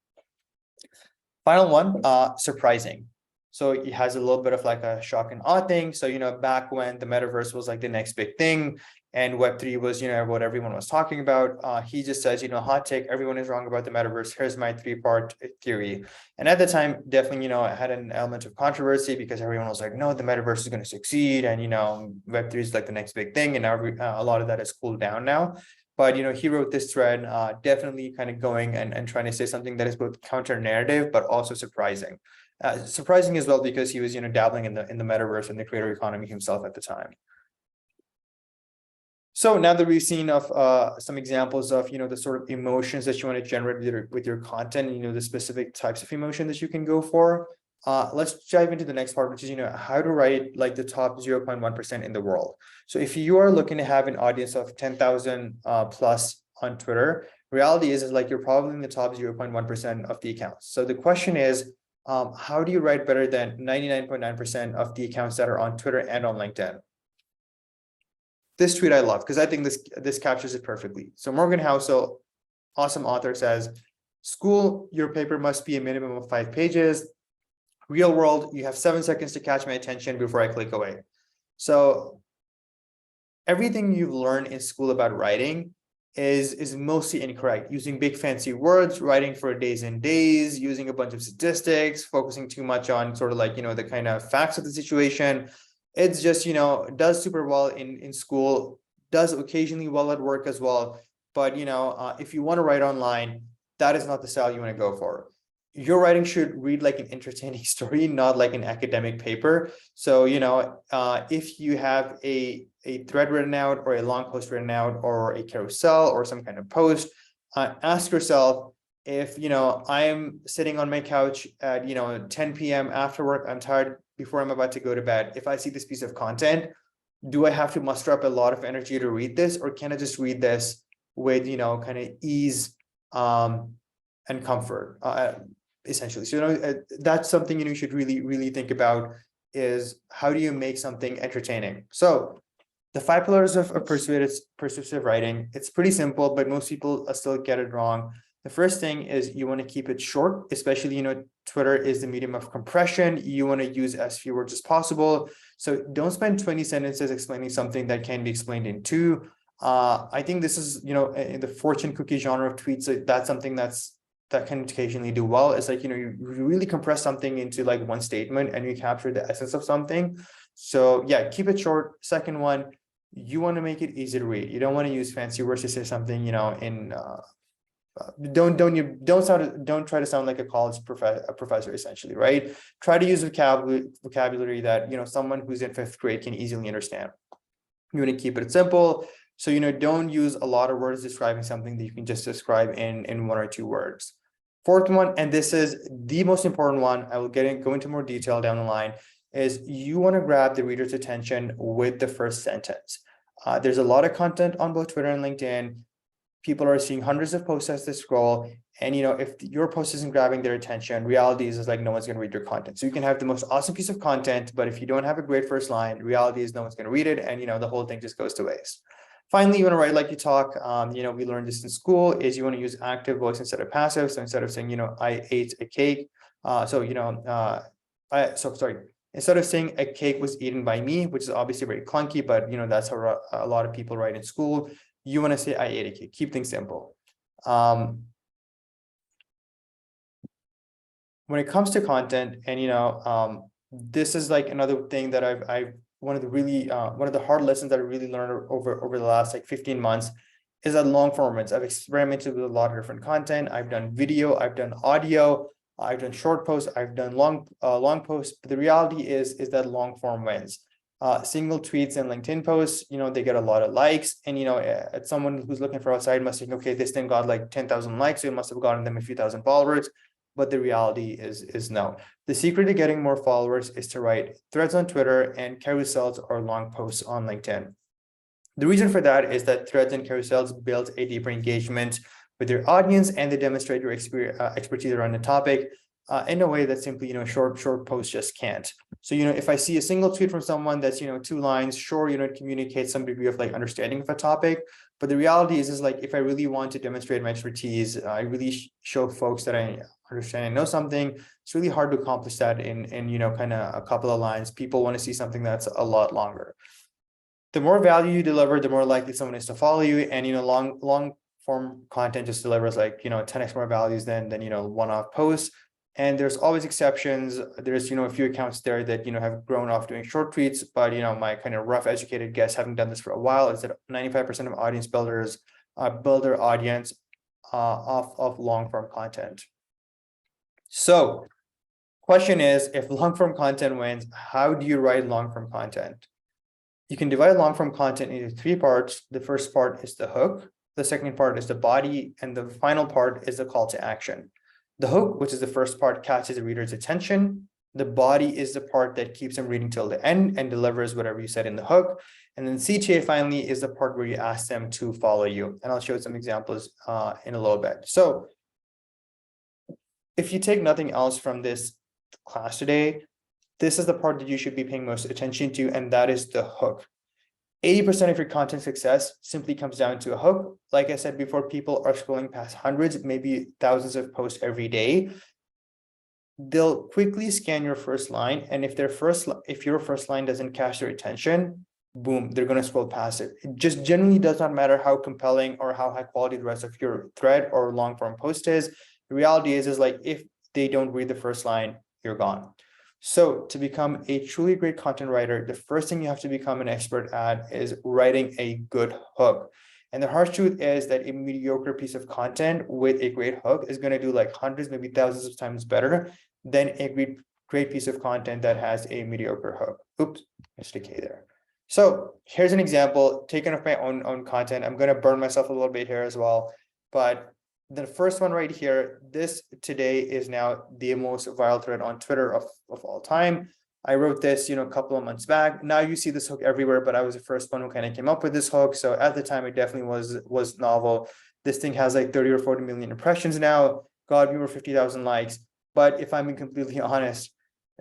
Final one, surprising. So it has a little bit of like a shock and awe thing. So back when the metaverse was like the next big thing and Web3 was what everyone was talking about, he just says, hot take, everyone is wrong about the metaverse. Here's my 3-part theory. And at the time, definitely it had an element of controversy because everyone was like, no, the metaverse is going to succeed, and Web3 is like the next big thing, and now a lot of that has cooled down now. But he wrote this thread, definitely kind of going and trying to say something that is both counter narrative but also surprising. Surprising as well because he was dabbling in the metaverse and the creator economy himself at the time. So now that we've seen of some examples of the sort of emotions that you want to generate with your content, the specific types of emotion that you can go for, let's dive into the next part, which is how to write like the top 0.1% in the world. So if you are looking to have an audience of 10,000 plus on Twitter, reality is like you're probably in the top 0.1% of the accounts. So the question is, how do you write better than 99.9% of the accounts that are on Twitter and on LinkedIn? This tweet I love because I think this captures it perfectly. So Morgan Housel, awesome author, says, school, your paper must be a minimum of 5 pages. Real world, you have 7 seconds to catch my attention before I click away. So everything you've learned in school about writing is mostly incorrect. Using big fancy words, writing for days and days, using a bunch of statistics, focusing too much on sort of like, the kind of facts of the situation. It's just, does super well in school, does occasionally well at work as well. But, if you want to write online, that is not the style you want to go for. Your writing should read like an entertaining story, not like an academic paper. So, if you have a thread written out or a long post written out or a carousel or some kind of post, ask yourself, if, I'm sitting on my couch at, 10 p.m. after work, I'm tired before I'm about to go to bed. If I see this piece of content, do I have to muster up a lot of energy to read this, or can I just read this with, kind of ease and comfort, essentially? So, that's something you should really think about, is how do you make something entertaining? So the 5 pillars of persuasive writing, it's pretty simple, but most people still get it wrong. The first thing is you want to keep it short, especially, Twitter is the medium of compression. You want to use as few words as possible. So don't spend 20 sentences explaining something that can be explained in 2. I think this is, in the fortune cookie genre of tweets, that's something that can occasionally do well. It's like, you really compress something into like one statement and you capture the essence of something. So yeah, keep it short. Second one, you want to make it easy to read. You don't want to use fancy words to say something, don't try to sound like a college professor, essentially, right? Try to use vocabulary that someone who's in 5th grade can easily understand. You want to keep it simple, so don't use a lot of words describing something that you can just describe in 1 or 2 words. Fourth one, and this is the most important one, I will go into more detail down the line, is you want to grab the reader's attention with the first sentence. There's a lot of content on both Twitter and LinkedIn. People are seeing hundreds of posts as they scroll, and if your post isn't grabbing their attention, reality is like no one's going to read your content. So you can have the most awesome piece of content, but if you don't have a great first line, reality is no one's going to read it, and the whole thing just goes to waste. Finally, you want to write like you talk. We learned this in school, is you want to use active voice instead of passive. So instead of saying I ate a cake, instead of saying a cake was eaten by me, which is obviously very clunky, but that's how a lot of people write in school. You want to say I ate a cake. Keep things simple. When it comes to content, and this is like another thing that I've one of the hard lessons that I really learned over the last like 15 months is that long formats. I've experimented with a lot of different content. I've done video, I've done audio. I've done short posts, I've done long posts, but the reality is that long form wins. Single tweets and LinkedIn posts, they get a lot of likes, and at someone who's looking for outside must think, okay, this thing got like 10,000 likes, so it must have gotten them a few thousand followers. But the reality is no. The secret to getting more followers is to write threads on Twitter and carousels or long posts on LinkedIn. The reason for that is that threads and carousels build a deeper engagement with your audience, and they demonstrate your expertise around the topic in a way that simply, short posts just can't. So, if I see a single tweet from someone that's, 2 lines, sure, it communicates some degree of like understanding of a topic. But the reality is like, if I really want to demonstrate my expertise, I really show folks that I understand and know something. It's really hard to accomplish that in kind of a couple of lines. People want to see something that's a lot longer. The more value you deliver, the more likely someone is to follow you. And long form content just delivers like 10x more values than one-off posts. And there's always exceptions. There's a few accounts there that have grown off doing short tweets, but my kind of rough educated guess, having done this for a while, is that 95% of audience builders build their audience off of long form content. So question is, if long form content wins, how do you write long form content? You can divide long form content into 3 parts. The first part is the hook, the second part is the body, and the final part is the call to action. The hook, which is the first part, catches the reader's attention. The body is the part that keeps them reading till the end and delivers whatever you said in the hook. And then CTA finally is the part where you ask them to follow you. And I'll show some examples in a little bit. So if you take nothing else from this class today, this is the part that you should be paying most attention to, and that is the hook. 80% of your content success simply comes down to a hook. Like I said before, people are scrolling past hundreds, maybe thousands of posts every day. They'll quickly scan your first line, and if your first line doesn't catch their attention, boom, they're going to scroll past it. It just generally does not matter how compelling or how high quality the rest of your thread or long form post is. The reality is like, if they don't read the first line, you're gone. So to become a truly great content writer, the first thing you have to become an expert at is writing a good hook. And the harsh truth is that a mediocre piece of content with a great hook is going to do like hundreds, maybe thousands of times better than a great piece of content that has a mediocre hook. Oops, missed a K there. So here's an example taken of my own content. I'm going to burn myself a little bit here as well, but the first one right here, this today is now the most viral thread on Twitter of all time. I wrote this, a couple of months back. Now you see this hook everywhere, but I was the first one who kind of came up with this hook. So at the time, it definitely was novel. This thing has like 30 or 40 million impressions now. Got over 50,000 likes. But if I'm being completely honest,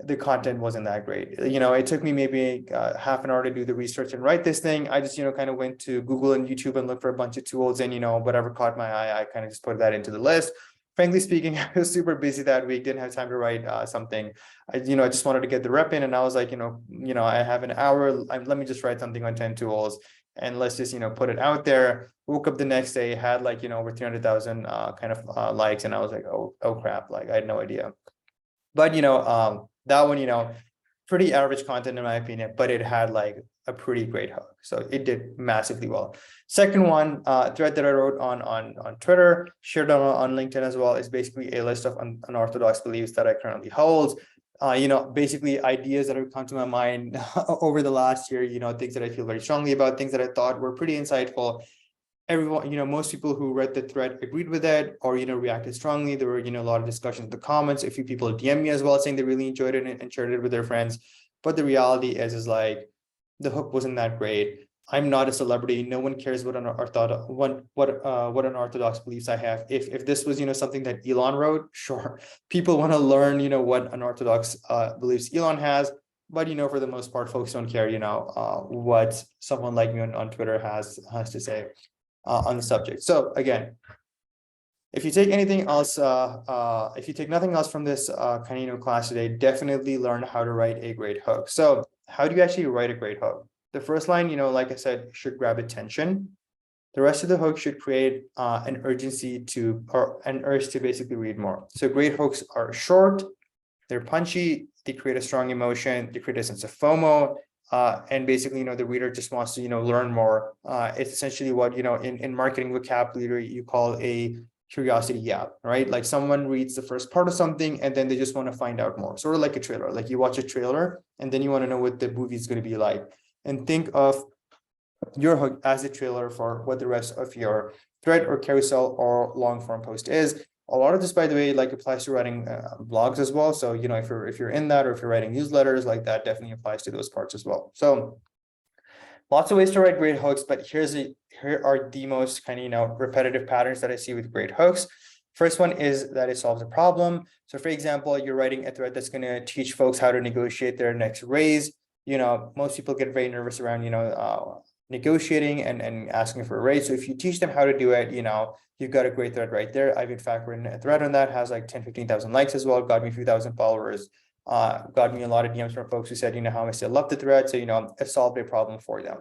the content wasn't that great. It took me maybe half an hour to do the research and write this thing. I just, kind of went to Google and YouTube and looked for a bunch of tools, and, whatever caught my eye, I kind of just put that into the list. Frankly speaking, I was super busy that week, didn't have time to write something. I just wanted to get the rep in, and I was like, I have an hour. Let me just write something on 10 tools, and let's just, put it out there. Woke up the next day, had like, over 300,000 kind of likes, and I was like, oh crap, like I had no idea. But, that one, pretty average content in my opinion, but it had like a pretty great hook. So it did massively well. Second one, thread that I wrote on Twitter, shared on LinkedIn as well, is basically a list of unorthodox beliefs that I currently hold. Basically ideas that have come to my mind over the last year, things that I feel very strongly about, things that I thought were pretty insightful. Everyone, most people who read the thread agreed with it, or, reacted strongly. There were, a lot of discussions in the comments. A few people DM me as well, saying they really enjoyed it and shared it with their friends. But the reality is like, the hook wasn't that great. I'm not a celebrity. No one cares what unorthodox beliefs I have. If this was, something that Elon wrote, sure. People want to learn, what unorthodox beliefs Elon has. But, for the most part, folks don't care, what someone like me on Twitter has to say on the subject. So again, if you take anything else, if you take nothing else from this class today, definitely learn how to write a great hook. So how do you actually write a great hook? The first line, like I said, should grab attention. The rest of the hook should create an urgency or an urge to basically read more. So great hooks are short, they're punchy, they create a strong emotion, they create a sense of FOMO. And basically, the reader just wants to, learn more. It's essentially what, in marketing vocabulary, you call a curiosity gap, right? Like someone reads the first part of something and then they just want to find out more, sort of like a trailer. Like you watch a trailer and then you want to know what the movie is going to be like, and think of your hook as a trailer for what the rest of your thread or carousel or long form post is. A lot of this, by the way, like applies to writing blogs as well. So, you know, if you're in that, or if you're writing newsletters, like that definitely applies to those parts as well. So lots of ways to write great hooks, but here are the most kind of, you know, repetitive patterns that I see with great hooks. First one is that it solves a problem. So for example, you're writing a thread that's going to teach folks how to negotiate their next raise. You know, most people get very nervous around, you know, negotiating and asking for a raise. So if you teach them how to do it, you know, you've got a great thread right there. I've in fact written a thread on that, has like 10-15,000 likes as well, got me a few thousand followers, got me a lot of DMs from folks who said, you know, how much they love the thread. So, you know, it solved a problem for them.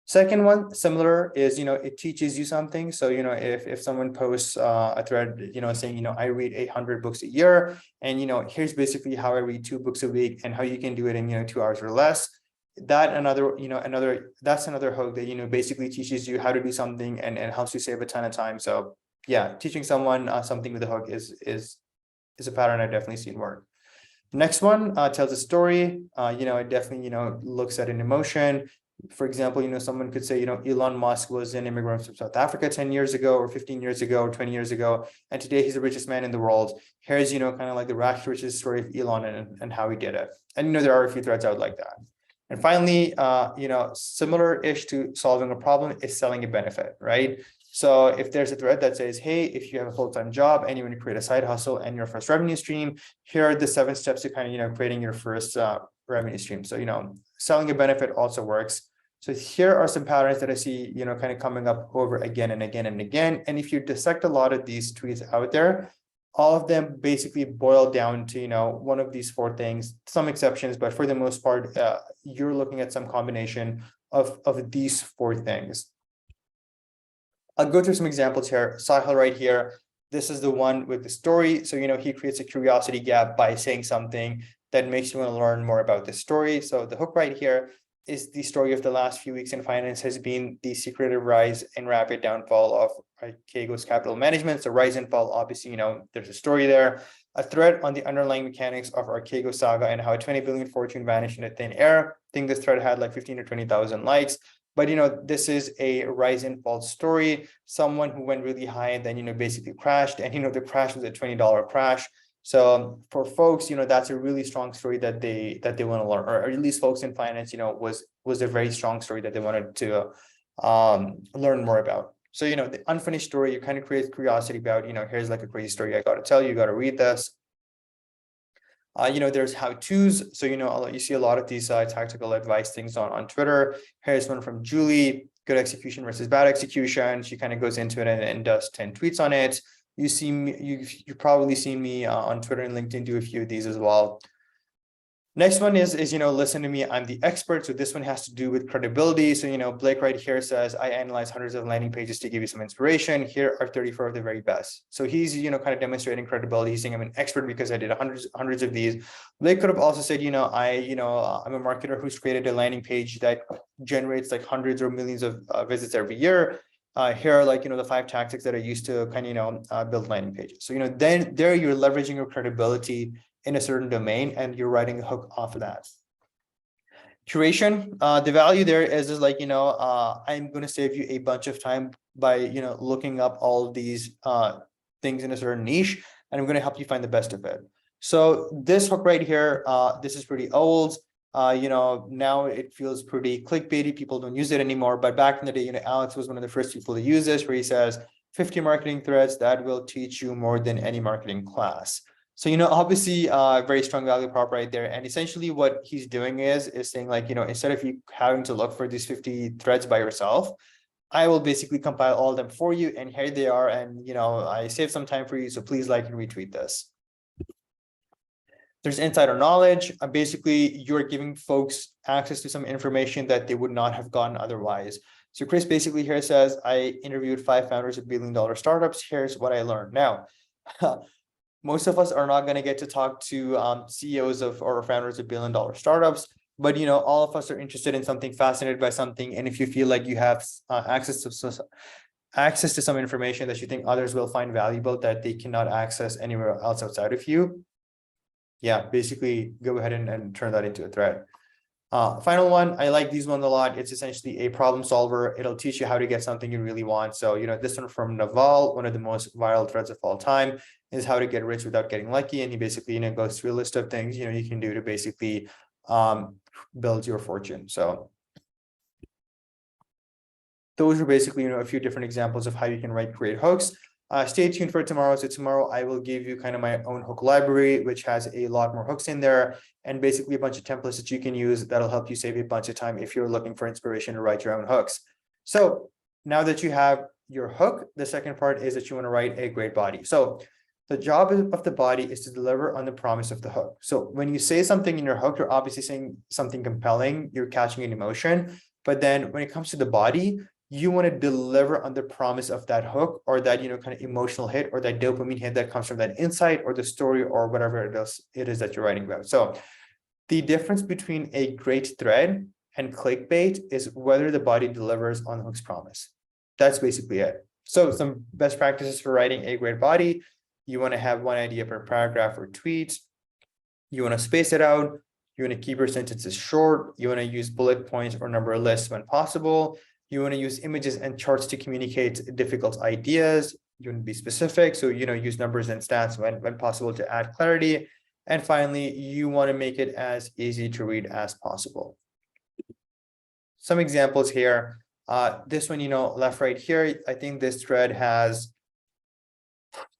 Second one, similar, is, you know, it teaches you something. So, you know, if someone posts a thread, you know, saying, you know, I read 800 books a year, and, you know, here's basically how I read 2 books a week and how you can do it in, you know, 2 hours or less. That's another hook that, you know, basically teaches you how to do something and helps you save a ton of time. So yeah, teaching someone something with a hook is a pattern I've definitely seen work. Next one tells a story. You know, it definitely, you know, looks at an emotion. For example, you know, someone could say, you know, Elon Musk was an immigrant from South Africa 10 years ago or 15 years ago or 20 years ago, and today he's the richest man in the world. Here's, you know, kind of like the rash to riches story of Elon and how he did it. And, you know, there are a few threads out like that. And finally, you know, similar-ish to solving a problem is selling a benefit, right? So if there's a thread that says, hey, if you have a full-time job and you want to create a side hustle and your first revenue stream, here are the 7 steps to kind of, you know, creating your first revenue stream. So, you know, selling a benefit also works. So here are some patterns that I see, you know, kind of coming up over again and again and again. And if you dissect a lot of these tweets out there, all of them basically boil down to, you know, one of these 4 things, some exceptions, but for the most part, you're looking at some combination of these 4 things. I'll go through some examples here. Sahil right here, this is the one with the story. So, you know, he creates a curiosity gap by saying something that makes you want to learn more about the story. So the hook right here is the story of the last few weeks in finance has been the secretive rise and rapid downfall of Archegos Capital Management. So rise and fall, obviously, you know, there's a story there. A thread on the underlying mechanics of Archegos saga and how a 20 billion fortune vanished in a thin air. I think this thread had like 15 or 20,000 likes. But, you know, this is a rise and fall story. Someone who went really high and then, you know, basically crashed. And, you know, the crash was a $20 crash. So for folks, you know, that's a really strong story that they want to learn, or at least folks in finance, you know, was a very strong story that they wanted to learn more about. So, you know, the unfinished story, you kind of create curiosity about, you know, here's like a crazy story I got to tell you, got to read this. You know, there's how-tos. So, you know, you see a lot of these tactical advice things on Twitter. Here's one from Julie, good execution versus bad execution. She kind of goes into it and does 10 tweets on it. You see me, you've probably seen me on Twitter and LinkedIn do a few of these as well. Next one is, you know, listen to me, I'm the expert. So this one has to do with credibility. So, you know, Blake right here says, I analyze hundreds of landing pages to give you some inspiration. Here are 34 of the very best. So he's, you know, kind of demonstrating credibility. He's saying I'm an expert because I did hundreds of these. Blake could have also said, you know, I'm a marketer who's created a landing page that generates like hundreds or millions of visits every year. Here are like, you know, the 5 tactics that I used to kind of, you know, build landing pages. So, you know, then there you're leveraging your credibility in a certain domain and you're writing a hook off of that. Curation, the value there is like, you know, I'm going to save you a bunch of time by, you know, looking up all of these things in a certain niche, and I'm going to help you find the best of it. So this hook right here, this is pretty old. You know, now it feels pretty clickbaity. People don't use it anymore. But back in the day, you know, Alex was one of the first people to use this, where he says 50 marketing threads that will teach you more than any marketing class. So, you know, obviously very strong value prop right there. And essentially what he's doing is saying like, you know, instead of you having to look for these 50 threads by yourself, I will basically compile all of them for you. And here they are. And, you know, I saved some time for you. So please like and retweet this. There's insider knowledge. Basically, you're giving folks access to some information that they would not have gotten otherwise. So Chris basically here says, I interviewed 5 founders of billion-dollar startups. Here's what I learned. Now, most of us are not going to get to talk to CEOs of or founders of billion-dollar startups, but, you know, all of us are interested in something, fascinated by something. And if you feel like you have access to access to some information that you think others will find valuable that they cannot access anywhere else outside of you, yeah, basically go ahead and turn that into a thread. Final one, I like these ones a lot. It's essentially a problem solver. It'll teach you how to get something you really want. So, this one from Naval, one of the most viral threads of all time, is how to get rich without getting lucky. And he basically, goes through a list of things, you can do to basically build your fortune. So those are basically, a few different examples of how you can write great hooks. Stay tuned for tomorrow. So tomorrow I will give you kind of my own hook library, which has a lot more hooks in there and basically a bunch of templates that you can use that'll help you save a bunch of time if you're looking for inspiration to write your own hooks. So now that you have your hook, the second part is that you want to write a great body. So the job of the body is to deliver on the promise of the hook. So when you say something in your hook, you're obviously saying something compelling, you're catching an emotion. But then when it comes to the body, you want to deliver on the promise of that hook or that, kind of emotional hit or that dopamine hit that comes from that insight or the story or whatever it is that you're writing about. So the difference between a great thread and clickbait is whether the body delivers on the hook's promise. That's basically it. So some best practices for writing a great body: you want to have one idea per paragraph or tweet. You want to space it out. You want to keep your sentences short. You want to use bullet points or number lists when possible. You want to use images and charts to communicate difficult ideas. You want to be specific. So, use numbers and stats when possible to add clarity. And finally, you want to make it as easy to read as possible. Some examples here. This one, left, right here, I think this thread has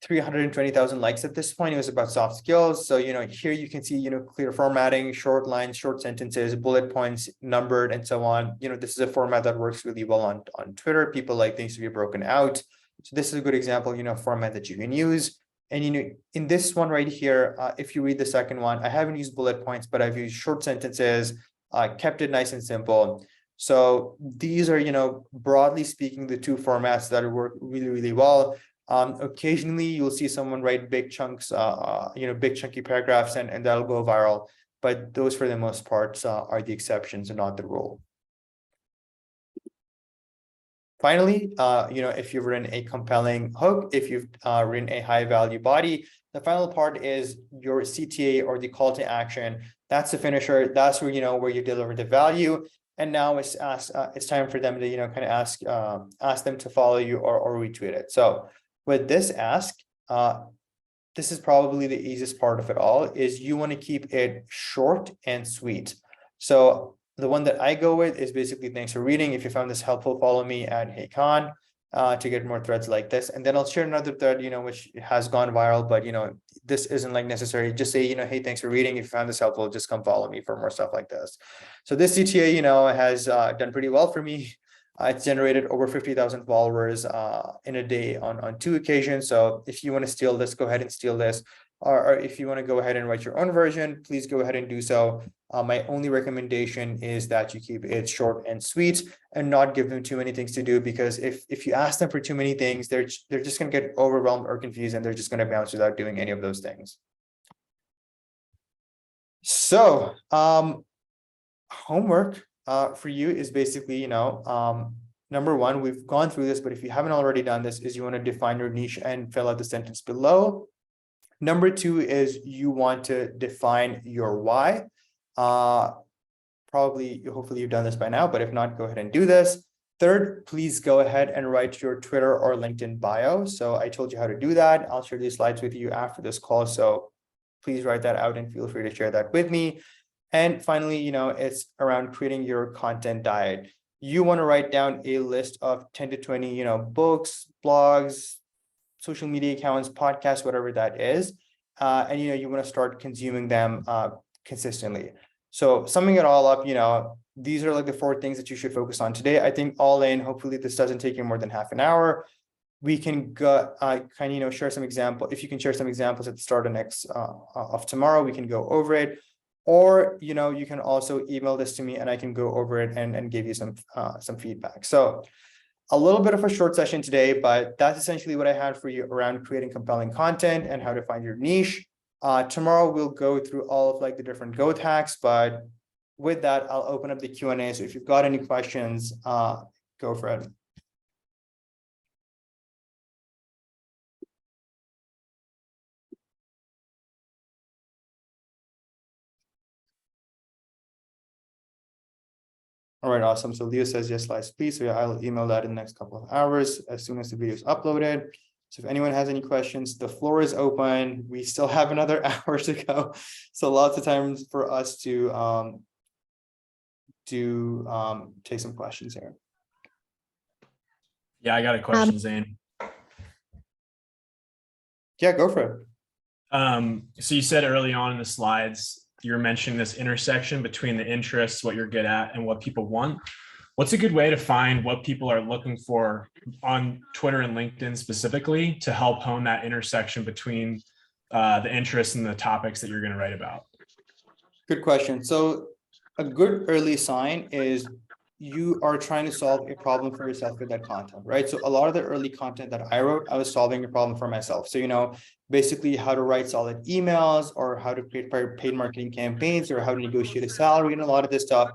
320,000 likes at this point. It was about soft skills. So, here you can see, clear formatting, short lines, short sentences, bullet points, numbered, and so on. This is a format that works really well on Twitter. People like things to be broken out. So this is a good example, format that you can use. And, in this one right here, if you read the second one, I haven't used bullet points, but I've used short sentences, kept it nice and simple. So these are, broadly speaking, the two formats that work really, really well. Occasionally you'll see someone write big chunks, big chunky paragraphs and that'll go viral, but those for the most part are the exceptions and not the rule. Finally, if you've written a compelling hook, if you've written a high value body, the final part is your CTA or the call to action. That's the finisher. That's where, where you deliver the value. And now it's time for them to, kind of ask them to follow you or retweet it. So with this ask, this is probably the easiest part of it all, is you want to keep it short and sweet. So the one that I go with is basically, thanks for reading. If you found this helpful, follow me at HeyKhan to get more threads like this. And then I'll share another thread, which has gone viral, but, this isn't like necessary. Just say, hey, thanks for reading. If you found this helpful, just come follow me for more stuff like this. So this CTA, has done pretty well for me. It's generated over 50,000 followers in a day on 2 occasions. So if you want to steal this, go ahead and steal this. Or if you want to go ahead and write your own version, please go ahead and do so. My only recommendation is that you keep it short and sweet and not give them too many things to do, because if you ask them for too many things, they're just going to get overwhelmed or confused and they're just going to bounce without doing any of those things. So homework for you is basically, number one, we've gone through this, but if you haven't already done this, is you want to define your niche and fill out the sentence below. Number two is you want to define your why. Hopefully you've done this by now, but if not, go ahead and do this. Third, please go ahead and write your Twitter or LinkedIn bio. So I told you how to do that. I'll share these slides with you after this call. So please write that out and feel free to share that with me. And finally, it's around creating your content diet. You want to write down a list of 10 to 20, books, blogs, social media accounts, podcasts, whatever that is. And, you want to start consuming them consistently. So summing it all up, these are like the 4 things that you should focus on today. I think all in, hopefully this doesn't take you more than half an hour. We can go share some examples. If you can share some examples at the start of tomorrow, we can go over it. Or, you can also email this to me and I can go over it and give you some feedback. So a little bit of a short session today, but that's essentially what I had for you around creating compelling content and how to find your niche. Tomorrow we'll go through all of the different growth hacks, but with that, I'll open up the Q&A. So if you've got any questions, go for it. All right, awesome. So Leo says yes, slides, please. So yeah, I'll email that in the next couple of hours as soon as the video is uploaded. So if anyone has any questions, the floor is open. We still have another hour to go. So lots of times for us to take some questions here. Yeah, I got a question, Zane. Yeah, go for it. So you said early on in the slides, you were mentioning this intersection between the interests, what you're good at, and what people want. What's a good way to find what people are looking for on Twitter and LinkedIn specifically to help hone that intersection between the interests and the topics that you're going to write about? Good question. So a good early sign is you are trying to solve a problem for yourself with that content, right? So a lot of the early content that I wrote, I was solving a problem for myself. So, you know, basically how to write solid emails or how to create paid marketing campaigns or how to negotiate a salary and a lot of this stuff.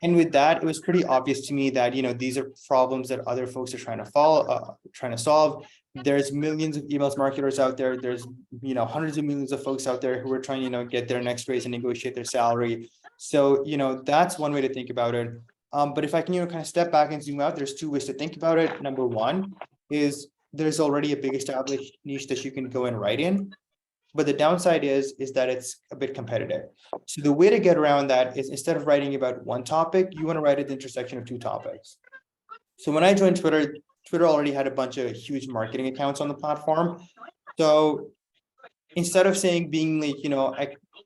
And with that, it was pretty obvious to me that, you know, these are problems that other folks are trying to solve. There's millions of emails marketers out there. There's, you know, hundreds of millions of folks out there who are trying, you know, get their next raise and negotiate their salary. So, you know, that's one way to think about it. But if I can, you know, kind of step back and zoom out, there's two ways to think about it. Number one is there's already a big established niche that you can go and write in. But the downside is that it's a bit competitive. So the way to get around that is instead of writing about one topic, you want to write at the intersection of two topics. So when I joined Twitter, Twitter already had a bunch of huge marketing accounts on the platform. So instead of saying being like, you know,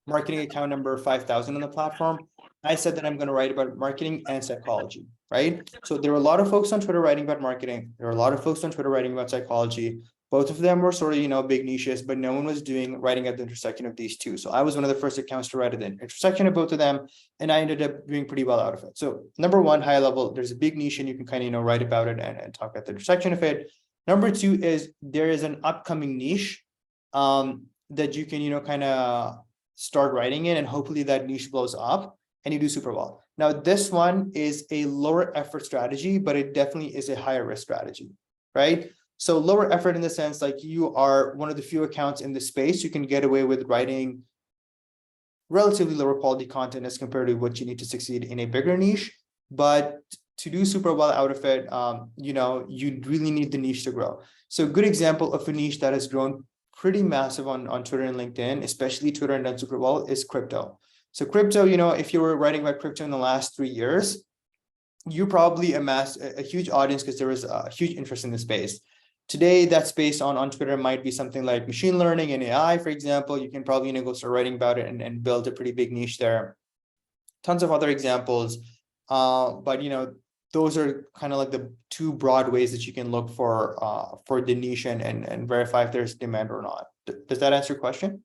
marketing account number 5,000 on the platform, I said that I'm going to write about marketing and psychology, right? So there were a lot of folks on Twitter writing about marketing. There were a lot of folks on Twitter writing about psychology. Both of them were sort of, you know, big niches, but no one was writing at the intersection of these two. So I was one of the first accounts to write at the intersection of both of them, and I ended up doing pretty well out of it. So number one, high level, there's a big niche and you can kind of, you know, write about it and talk at the intersection of it. Number two is there is an upcoming niche that you can, you know, kind of start writing in, and hopefully that niche blows up and you do super well. Now, this one is a lower effort strategy, but it definitely is a higher risk strategy, right? So lower effort in the sense like you are one of the few accounts in the space, you can get away with writing relatively lower quality content as compared to what you need to succeed in a bigger niche. But to do super well out of it, you know, you really need the niche to grow. So a good example of a niche that has grown pretty massive on Twitter and LinkedIn, especially Twitter and done super well, is crypto. So crypto, you know, if you were writing about crypto in the last 3 years, you probably amassed a huge audience because there was a huge interest in the space. Today, that space on Twitter might be something like machine learning and AI, for example. You can probably, you know, go start writing about it and build a pretty big niche there. Tons of other examples. But, you know, those are kind of like the two broad ways that you can look for the niche and verify if there's demand or not. Does that answer your question?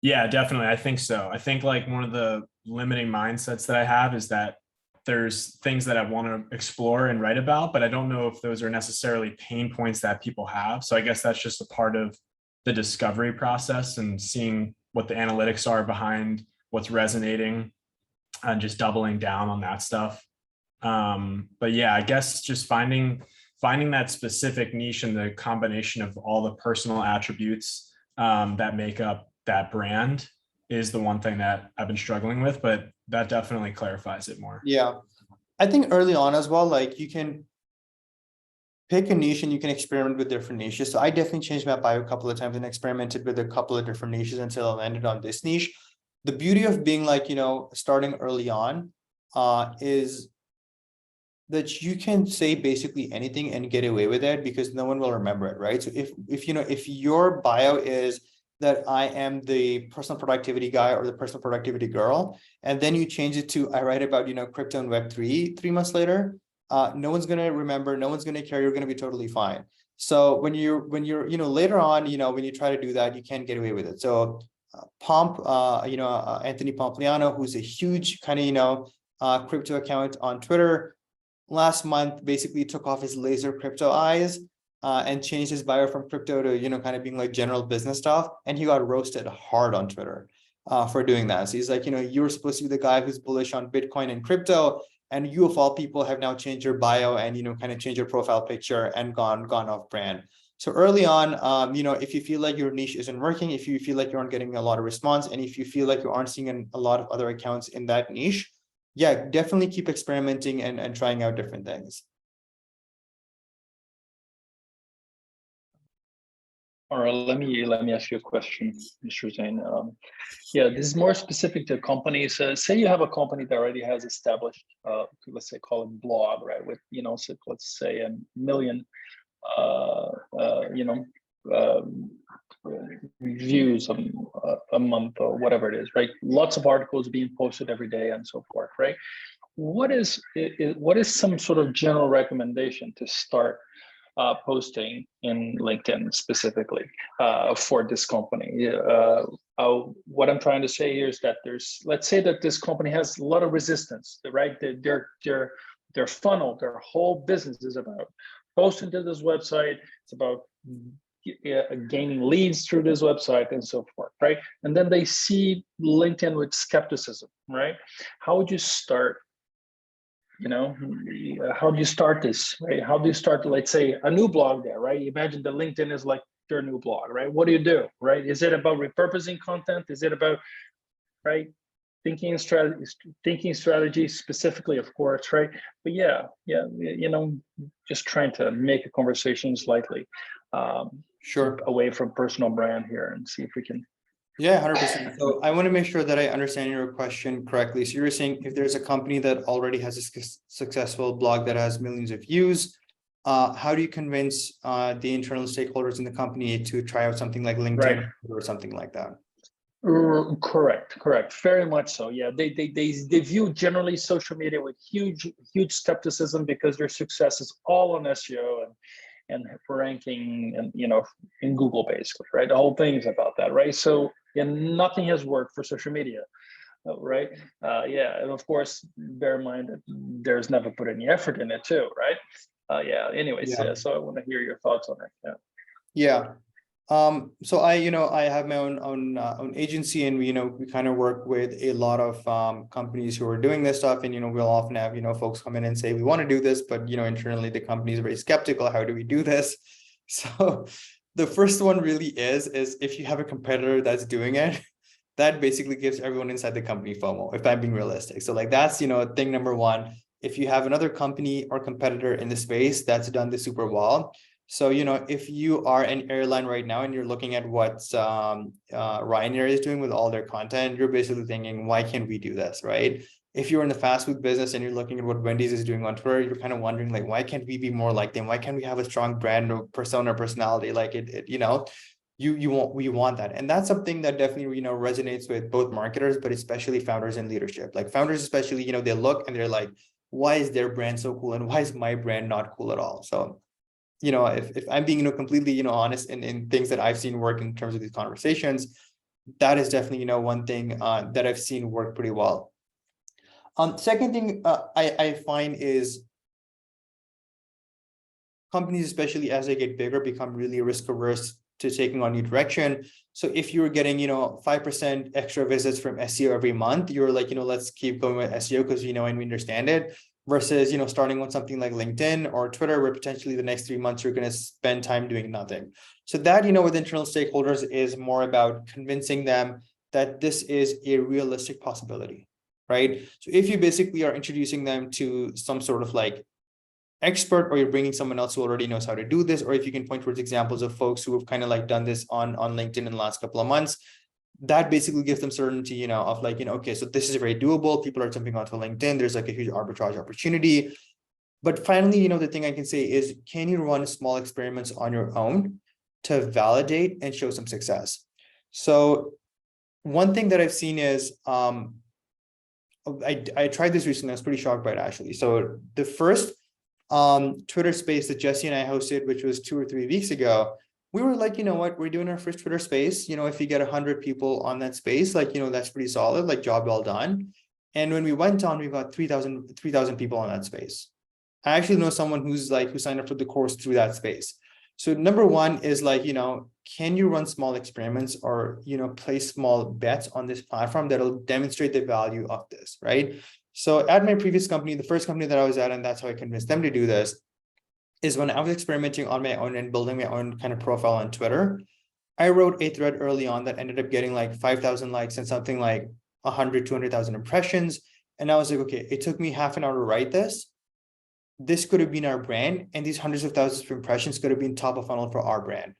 Yeah, definitely. I think so. I think like one of the limiting mindsets that I have is that there's things that I want to explore and write about, but I don't know if those are necessarily pain points that people have. So I guess that's just a part of the discovery process and seeing what the analytics are behind what's resonating and just doubling down on that stuff. But yeah, I guess just finding that specific niche and the combination of all the personal attributes that make up that brand is the one thing that I've been struggling with, but that definitely clarifies it more. Yeah, I think early on as well, like you can pick a niche and you can experiment with different niches. So I definitely changed my bio a couple of times and experimented with a couple of different niches until I landed on this niche. The beauty of being like, you know, starting early on is that you can say basically anything and get away with it because no one will remember it, right? So if you know, if your bio is that I am the personal productivity guy or the personal productivity girl, and then you change it to I write about, you know, crypto and Web3 3 months later, no one's going to remember, no one's going to care, you're going to be totally fine. So when you're, you know, later on, you know, when you try to do that, you can't get away with it. So you know, Anthony Pompliano, who's a huge kind of, you know, crypto account on Twitter, last month basically took off his laser crypto eyes and changed his bio from crypto to, you know, kind of being like general business stuff. And he got roasted hard on Twitter for doing that. So he's like, you know, you were supposed to be the guy who's bullish on Bitcoin and crypto, and you of all people have now changed your bio and, you know, kind of changed your profile picture and gone off brand. So early on, you know, if you feel like your niche isn't working, if you feel like you aren't getting a lot of response, and if you feel like you aren't seeing a lot of other accounts in that niche, yeah, definitely keep experimenting and trying out different things. All right, let me ask you a question, Mr. Zain. Yeah, this is more specific to companies. Say you have a company that already has established, let's say, call it blog, right? With so let's say 1 million, views a month or whatever it is, right? Lots of articles being posted every day and so forth, right? What is some sort of general recommendation to start posting in LinkedIn specifically for this company? What I'm trying to say here is that let's say that this company has a lot of resistance, right? Their funnel, their whole business is about posting to this website. It's about gaining leads through this website and so forth, right? And then they see LinkedIn with skepticism, right? How would you start? How do you start this, right? How do you start, let's say, a new blog there, right? Imagine that LinkedIn is like your new blog, right? What do you do, right? Is it about repurposing content? Is it about, right, thinking strategy specifically, of course, right? But yeah, just trying to make a conversation slightly Sure. away from personal brand here and see if we can. Yeah, 100%. So I want to make sure that I understand your question correctly. So you're saying if there's a company that already has a successful blog that has millions of views, how do you convince the internal stakeholders in the company to try out something like LinkedIn, Right, or something like that? Correct. Very much so. Yeah, they view generally social media with huge skepticism because their success is all on SEO and ranking and in Google basically, right? The whole thing is about that, right? So nothing has worked for social media, right? And of course, bear in mind that there's never put any effort in it too, right? Anyways, so I want to hear your thoughts on it. Yeah. So I have my own agency, and we kind of work with a lot of companies who are doing this stuff, and we'll often have folks come in and say we want to do this, but internally the company is very skeptical. How do we do this? So the first one really is if you have a competitor that's doing it, that basically gives everyone inside the company FOMO, if I'm being realistic. So like that's thing number one. If you have another company or competitor in the space that's done this super well. So, if you are an airline right now and you're looking at what Ryanair is doing with all their content, you're basically thinking, why can't we do this, right? If you're in the fast food business and you're looking at what Wendy's is doing on Twitter, you're kind of wondering, like, why can't we be more like them? Why can't we have a strong brand or persona, personality? Like we want that. And that's something that definitely, resonates with both marketers, but especially founders and leadership. Like founders, especially, they look and they're like, why is their brand so cool? And why is my brand not cool at all? So if I'm being completely honest in things that I've seen work in terms of these conversations, that is definitely one thing that I've seen work pretty well. Second thing I find is companies, especially as they get bigger, become really risk averse to taking on new direction. So if you're getting 5% extra visits from SEO every month, you're like let's keep going with SEO because and we understand it. Versus, starting with something like LinkedIn or Twitter, where potentially the next 3 months you're going to spend time doing nothing. So that, with internal stakeholders is more about convincing them that this is a realistic possibility, right? So if you basically are introducing them to some sort of like expert, or you're bringing someone else who already knows how to do this, or if you can point towards examples of folks who have kind of like done this on LinkedIn in the last couple of months, that basically gives them certainty, of like, okay, so this is very doable. People are jumping onto LinkedIn. There's like a huge arbitrage opportunity. But finally, the thing I can say is, can you run small experiments on your own to validate and show some success? So one thing that I've seen is, I tried this recently. I was pretty shocked by it, actually. So the first Twitter space that Jesse and I hosted, which was 2 or 3 weeks ago, we were like, what, we're doing our first Twitter space. If you get 100 people on that space, like, that's pretty solid, like job well done. And when we went on, we got 3,000 people on that space. I actually know someone who signed up for the course through that space. So number one is like, can you run small experiments or, place small bets on this platform that'll demonstrate the value of this, right? So at my previous company, the first company that I was at, and that's how I convinced them to do this, is when I was experimenting on my own and building my own kind of profile on Twitter, I wrote a thread early on that ended up getting like 5,000 likes and something like 100, 200,000 impressions. And I was like, okay, it took me half an hour to write this. This could have been our brand, and these hundreds of thousands of impressions could have been top of funnel for our brand.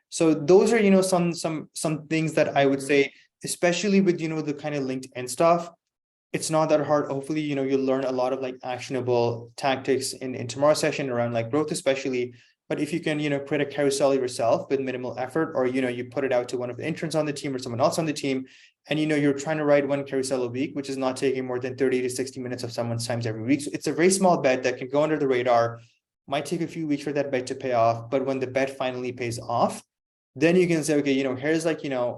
So those are, some things that I would say, especially with, the kind of LinkedIn stuff, it's not that hard. Hopefully, you'll learn a lot of like actionable tactics in tomorrow's session around like growth, especially. But if you can, create a carousel yourself with minimal effort, or, you put it out to one of the interns on the team or someone else on the team, and, you're trying to write one carousel a week, which is not taking more than 30 to 60 minutes of someone's time every week. So it's a very small bet that can go under the radar, might take a few weeks for that bet to pay off. But when the bet finally pays off, then you can say, okay, here's like, a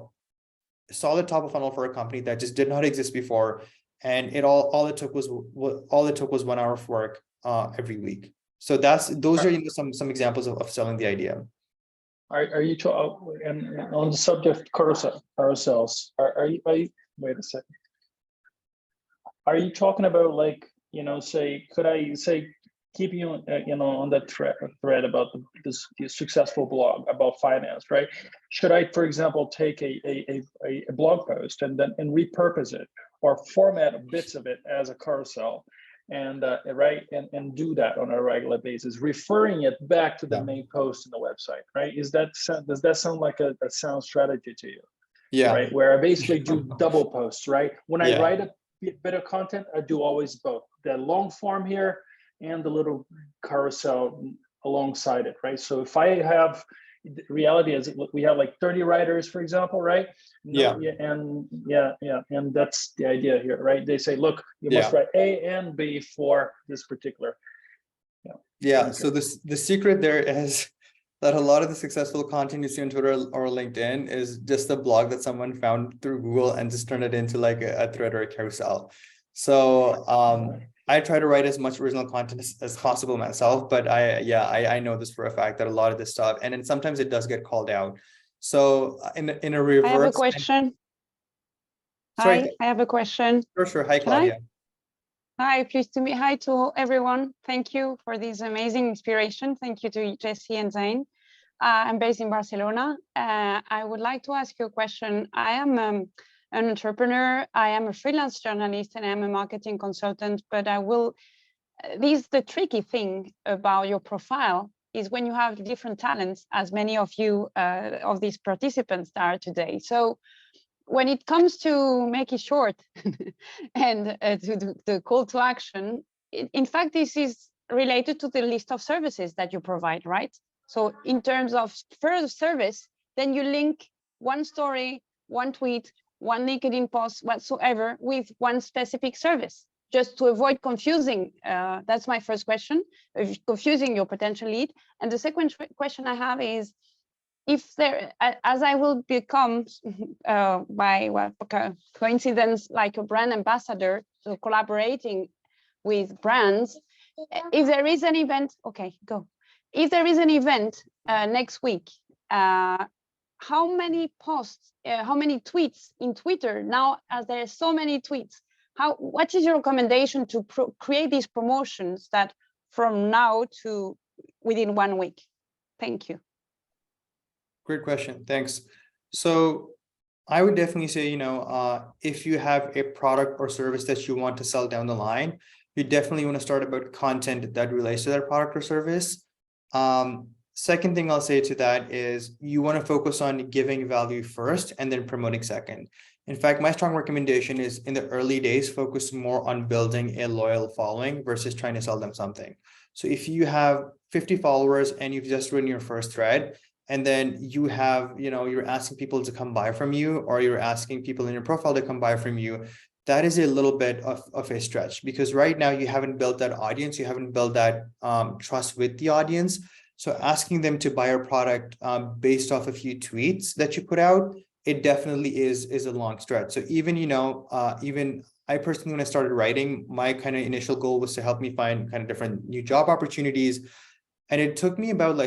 solid top of funnel for a company that just did not exist before. And all it took was 1 hour of work every week. So those are some examples of selling the idea. Are you and on the subject of carousels? Are you wait a second? Are you talking about like could I say keep you on that thread about the successful blog about finance, right? Should I, for example, take a blog post and repurpose it or format bits of it as a carousel? And and do that on a regular basis, referring it back to the main post in the website, right? Does that sound like a sound strategy to you? Yeah. Right, where I basically do double posts, right? When I write a bit of content, I do always both the long form here and the little carousel alongside it, right? So if I have, reality is we have like 30 writers, for example, right? And that's the idea here, right? They say, look, you must write A and B for this particular. Okay. So the secret there is that a lot of the successful content you see on Twitter or LinkedIn is just a blog that someone found through Google and just turned it into like a thread or a carousel. So I try to write as much original content as possible myself, but I know this for a fact that a lot of this stuff, and then sometimes it does get called out. So in a reverse. I have a question. Sorry. Hi, I have a question. Sure. Hi, Claudia. Hi, pleased to meet. Hi to everyone. Thank you for this amazing inspiration. Thank you to Jesse and Zain. I'm based in Barcelona. I would like to ask you a question. I am an entrepreneur. I am a freelance journalist and I'm a marketing consultant, but the tricky thing about your profile is when you have different talents, as many of you, of these participants are today. So when it comes to make it short and to the call to action, in fact, this is related to the list of services that you provide, right? So in terms of further service, then you link one story, one tweet, one LinkedIn post whatsoever with one specific service, just to avoid confusing. That's my first question, confusing your potential lead. And the second question I have is, if there, as I will become by coincidence, like a brand ambassador, so collaborating with brands, if there is an event, if there is an event next week, how many posts, how many tweets in Twitter now, as there are so many tweets, what is your recommendation to create these promotions that from now to within 1 week? Thank you. Great question. Thanks. So I would definitely say, if you have a product or service that you want to sell down the line, you definitely want to start about content that relates to that product or service. Second thing I'll say to that is you want to focus on giving value first and then promoting second. In fact, my strong recommendation is in the early days, focus more on building a loyal following versus trying to sell them something. So if you have 50 followers and you've just written your first thread, and then you have, you're asking people to come buy from you, or you're asking people in your profile to come buy from you, that is a little bit of a stretch, because right now you haven't built that audience, you haven't built that trust with the audience. So asking them to buy your product based off a few tweets that you put out, it definitely is a long stretch. So even, even I personally, when I started writing, my kind of initial goal was to help me find kind of different new job opportunities. And it took me about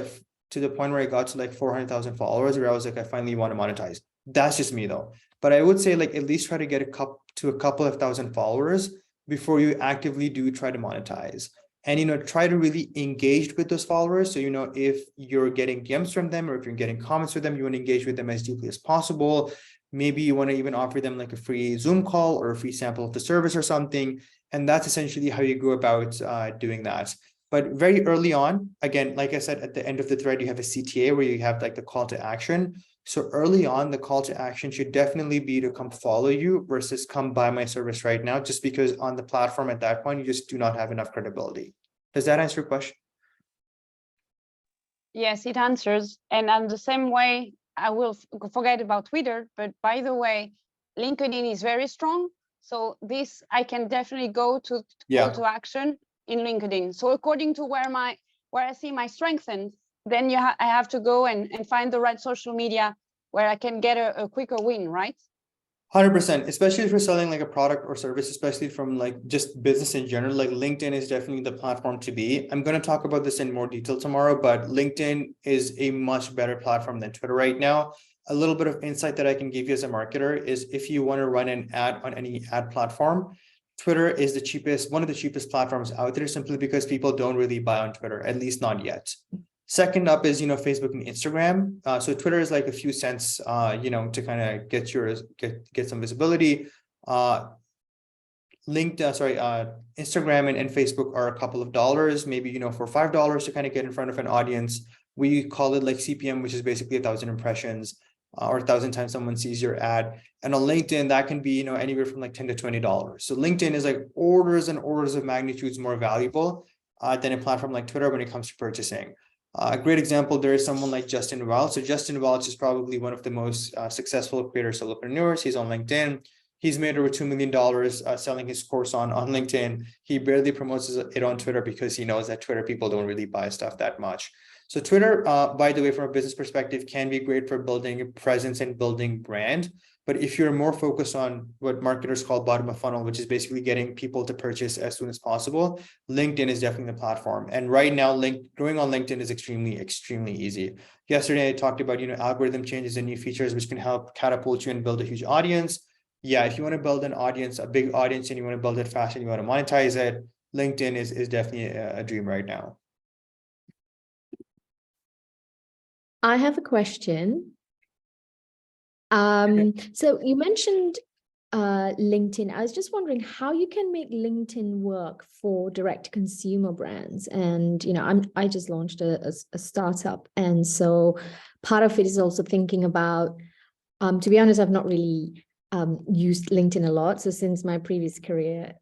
to the point where I got to 400,000 followers, where I was like, I finally want to monetize. That's just me though. But I would say at least try to get a couple of thousand followers before you actively do try to monetize. And, try to really engage with those followers. So, if you're getting DMs from them, or if you're getting comments from them, you want to engage with them as deeply as possible. Maybe you want to even offer them like a free Zoom call or a free sample of the service or something. And that's essentially how you go about doing that. But very early on, again, like I said, at the end of the thread, you have a CTA where you have like the call to action. So early on, the call to action should definitely be to come follow you versus come buy my service right now, just because on the platform at that point, you just do not have enough credibility. Does that answer your question? Yes, it answers. And in the same way, I will forget about Twitter, but by the way, LinkedIn is very strong. So this, I can definitely go to call to action in LinkedIn. So according to where I see my strengths, then I have to go and find the right social media where I can get a quicker win, right? 100%, especially if you're selling like a product or service, especially from like just business in general, like LinkedIn is definitely the platform to be. I'm going to talk about this in more detail tomorrow, but LinkedIn is a much better platform than Twitter right now. A little bit of insight that I can give you as a marketer is if you want to run an ad on any ad platform, Twitter is the cheapest, one of the cheapest platforms out there, simply because people don't really buy on Twitter, at least not yet. Second up is, Facebook and Instagram. So Twitter is like a few cents, to kind of get some visibility. Instagram and Facebook are a couple of dollars, maybe, for $5 to kind of get in front of an audience. We call it like CPM, which is basically 1,000 impressions or 1,000 times someone sees your ad. And on LinkedIn, that can be, anywhere from like $10 to $20. So LinkedIn is like orders and orders of magnitudes more valuable than a platform like Twitter when it comes to purchasing. A great example, there is someone like Justin Welch. So Justin Welch is probably one of the most successful creator solopreneurs. He's on LinkedIn. He's made over $2 million selling his course on LinkedIn. He barely promotes it on Twitter because he knows that Twitter people don't really buy stuff that much. So Twitter, by the way, from a business perspective, can be great for building a presence and building brand. But if you're more focused on what marketers call bottom of funnel, which is basically getting people to purchase as soon as possible, LinkedIn is definitely the platform. And right now, growing on LinkedIn is extremely, extremely easy. Yesterday, I talked about, algorithm changes and new features, which can help catapult you and build a huge audience. Yeah, if you want to build an audience, a big audience, and you want to build it fast and you want to monetize it, LinkedIn is definitely a dream right now. I have a question. So you mentioned LinkedIn. I was just wondering how you can make LinkedIn work for direct consumer brands. And, I just launched a startup. And so part of it is also thinking about, to be honest, I've not really used LinkedIn a lot. So since my previous career,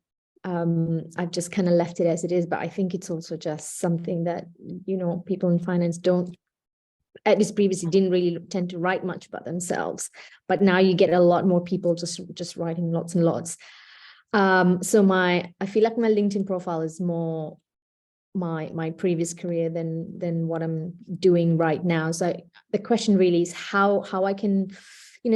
I've just kind of left it as it is. But I think it's also just something that, people in finance don't, at least previously, didn't really tend to write much about themselves, but now you get a lot more people just writing lots and lots. So I feel like my LinkedIn profile is more my previous career than what I'm doing right now. So the question really is how I can,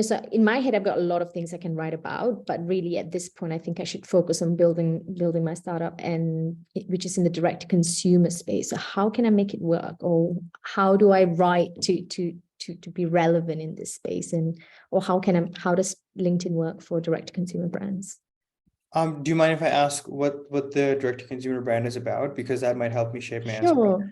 so in my head, I've got a lot of things I can write about, but really at this point, I think I should focus on building my startup, which is in the direct consumer space. So how can I make it work, or how do I write to be relevant in this space, or how does LinkedIn work for direct consumer brands? Do you mind if I ask what the direct to consumer brand is about, because that might help me shape my answer. Sure.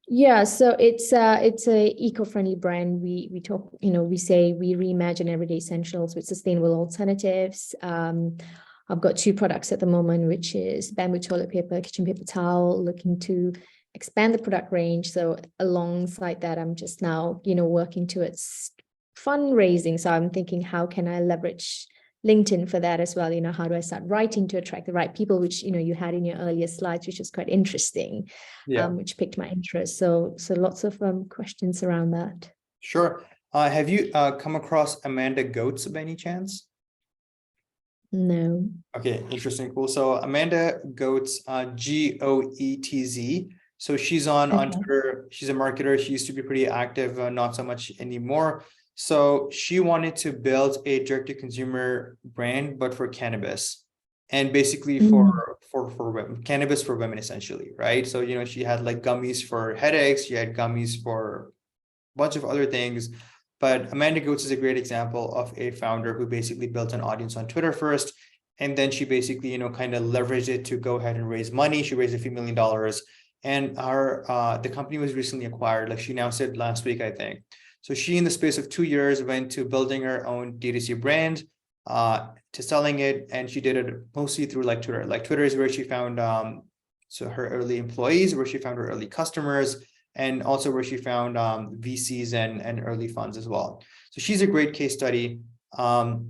Yeah, so it's a eco-friendly brand. We talk, we say we reimagine everyday essentials with sustainable alternatives. I've got 2 products at the moment, which is bamboo toilet paper, kitchen paper towel, looking to expand the product range. So alongside that, I'm just now, working towards fundraising. So I'm thinking, how can I leverage LinkedIn for that as well? How do I start writing to attract the right people, which, you had in your earlier slides, which was quite interesting, which piqued my interest. So lots of questions around that. Sure. Have you come across Amanda Goetz by any chance? No. Okay, interesting, cool. So Amanda Goetz, Goetz. So she's on Twitter. She's a marketer. She used to be pretty active, not so much anymore. So she wanted to build a direct-to-consumer brand, but for cannabis, and basically for women, cannabis for women, essentially, right? So, she had like gummies for headaches. She had gummies for a bunch of other things. But Amanda Goetz is a great example of a founder who basically built an audience on Twitter first, and then she basically, kind of leveraged it to go ahead and raise money. She raised a few $1 million, and the company was recently acquired. Like she announced it last week, I think. So she, in the space of 2 years, went to building her own D2C brand, to selling it, and she did it mostly through like Twitter. Like Twitter is where she found so her early employees, where she found her early customers, and also where she found VCs and early funds as well. So she's a great case study. I'll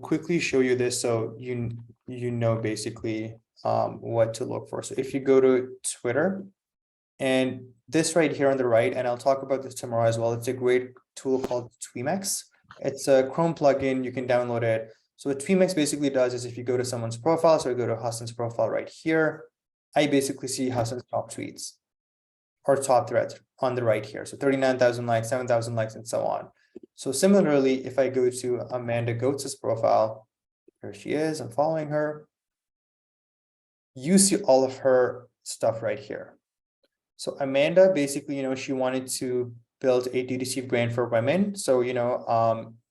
quickly show you this so you know basically what to look for. So if you go to Twitter, and this right here on the right, and I'll talk about this tomorrow as well, it's a great tool called Twemex. It's a Chrome plugin, you can download it. So what Twemex basically does is if you go to someone's profile, so I go to Hassan's profile right here, I basically see Hassan's top tweets or top threads on the right here. So 39,000 likes, 7,000 likes, and so on. So similarly, if I go to Amanda Goetz's profile, here she is, I'm following her. You see all of her stuff right here. So Amanda, basically, she wanted to build a D2C brand for women. So,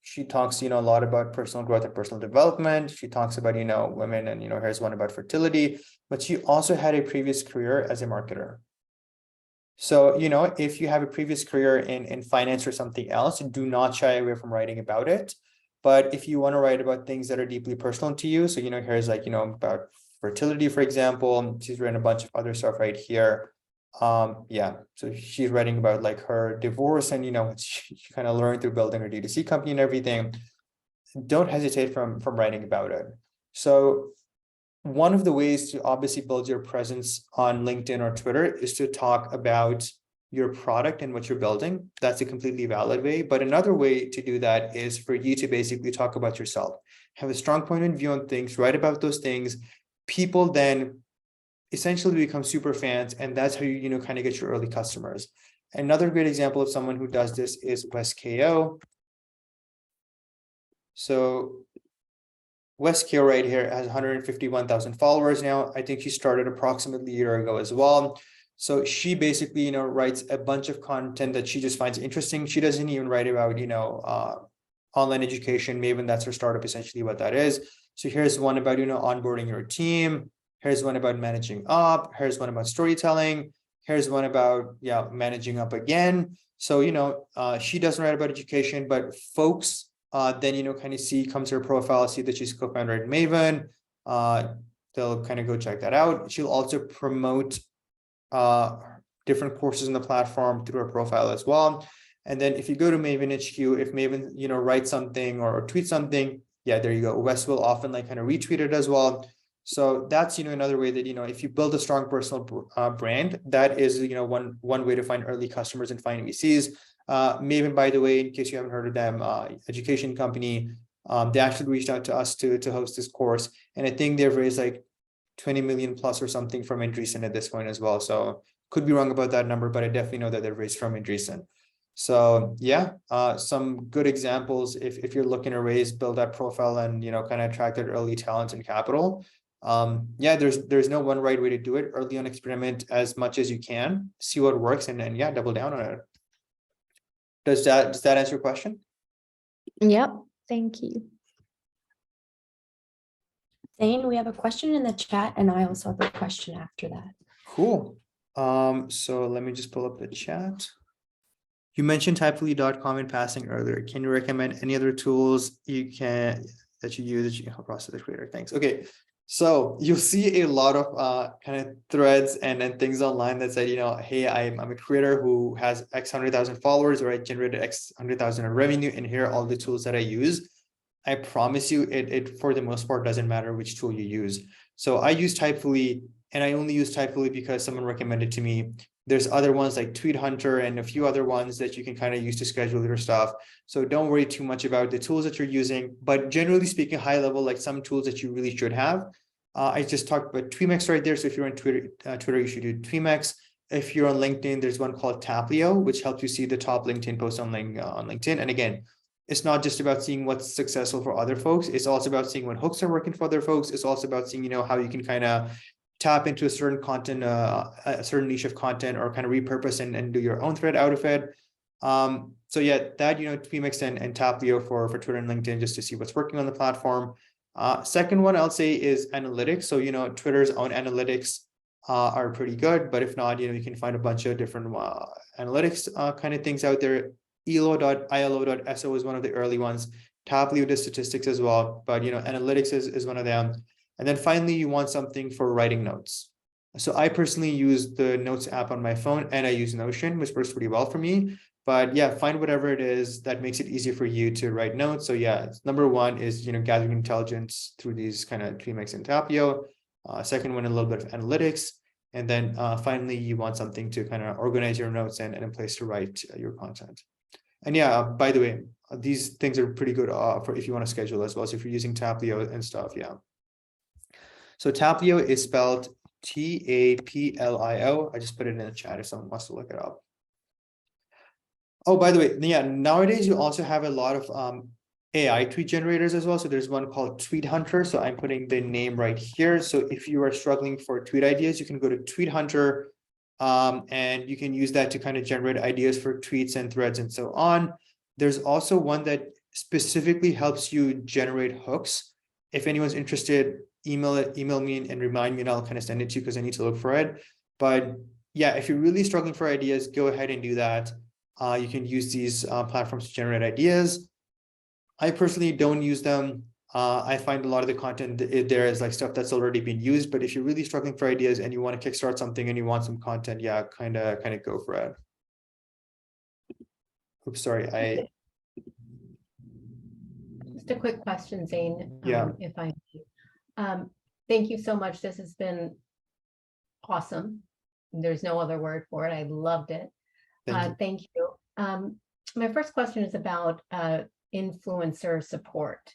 she talks, a lot about personal growth and personal development. She talks about, women, and, here's one about fertility, but she also had a previous career as a marketer. So, if you have a previous career in finance or something else, do not shy away from writing about it. But if you want to write about things that are deeply personal to you, so, here's like, about fertility, for example, she's written a bunch of other stuff right here. Yeah, so she's writing about like her divorce and she kind of learned through building her D2C company and everything. Don't hesitate from writing about it. So one of the ways to obviously build your presence on LinkedIn or Twitter is to talk about your product and what you're building. That's a completely valid way. But another way to do that is for you to basically talk about yourself, have a strong point of view on things, write about those things. People then essentially become super fans, and that's how you kind of get your early customers. Another great example of someone who does this is West KO. So West KO right here has 151,000 followers now. I think she started approximately a year ago as well. So she basically writes a bunch of content that she just finds interesting. She doesn't even write about online education. Maven, that's her startup, essentially what that is. So here's one about onboarding your team. Here's one about managing up. Here's one about storytelling. Here's one about managing up again. So she doesn't write about education, but folks then kind of come to her profile, see that she's co-founder at Maven. They'll kind of go check that out. She'll also promote different courses in the platform through her profile as well. And then if you go to Maven HQ, if Maven writes something or tweets something, there you go. Wes will often kind of retweet it as well. So that's another way that if you build a strong personal brand, that is one way to find early customers and find VCs. Maven, by the way, in case you haven't heard of them, education company, they actually reached out to us to host this course, and I think they've raised like 20 million plus or something from Andreessen at this point as well. So could be wrong about that number, but I definitely know that they've raised from Andreessen. So some good examples if you're looking to build that profile and kind of attract that early talent and capital. There's no one right way to do it. Early on, experiment as much as you can, see what works, and then double down on it. Does that answer your question? Yep, thank you. Zane, we have a question in the chat, and I also have a question after that. Cool. So let me just pull up the chat. You mentioned typefully.com in passing earlier. Can you recommend any other tools that you use that you can help process the creator? Thanks. Okay. So you'll see a lot of kind of threads and things online that said, hey, I'm a creator who has X 100,000 followers, or I generated X 100,000 in revenue, and here are all the tools that I use. I promise you, it for the most part doesn't matter which tool you use. So I use Typefully, and I only use Typefully because someone recommended to me. There's other ones like Tweet Hunter and a few other ones that you can kind of use to schedule your stuff. So don't worry too much about the tools that you're using, but generally speaking, high level, like some tools that you really should have. I just talked about Twemex right there. So if you're on Twitter, you should do Twemex. If you're on LinkedIn, there's one called Taplio, which helps you see the top LinkedIn posts on LinkedIn. And again, it's not just about seeing what's successful for other folks. It's also about seeing what hooks are working for other folks. It's also about seeing, how you can kind of tap into a certain content, a certain niche of content, or kind of repurpose and do your own thread out of it. So that, Twemex and Taplio for Twitter and LinkedIn, just to see what's working on the platform. Second one I'll say is analytics. So, Twitter's own analytics are pretty good, but if not, you can find a bunch of different analytics kind of things out there. Elo.ilo.so is one of the early ones. Tablio does statistics as well, but analytics is one of them. And then finally, you want something for writing notes. So I personally use the Notes app on my phone, and I use Notion, which works pretty well for me. But yeah, find whatever it is that makes it easier for you to write notes. So yeah, number one is gathering intelligence through these kind of Tweetmix and Tapio. Second one, a little bit of analytics. And then finally, you want something to kind of organize your notes and a place to write your content. And yeah, by the way, these things are pretty good for if you want to schedule as well. So if you're using Taplio and stuff, yeah. So Taplio is spelled Taplio. I just put it in the chat if someone wants to look it up. Oh, by the way, yeah, nowadays you also have a lot of AI tweet generators as well. So there's one called Tweet Hunter. So I'm putting the name right here. So if you are struggling for tweet ideas, you can go to Tweet Hunter. And you can use that to kind of generate ideas for tweets and threads and so on. There's also one that specifically helps you generate hooks. If anyone's interested, email me and remind me, and I'll kind of send it to you because I need to look for it. But yeah, if you're really struggling for ideas, go ahead and do that. You can use these platforms to generate ideas. I personally don't use them. I find a lot of the content there is like stuff that's already been used, but if you're really struggling for ideas and you want to kickstart something and you want some content, yeah, kind of go for it. Oops, sorry, Just a quick question, Zane. Yeah. If I thank you so much. This has been awesome. There's no other word for it. I loved it. Thank you. My first question is about influencer support.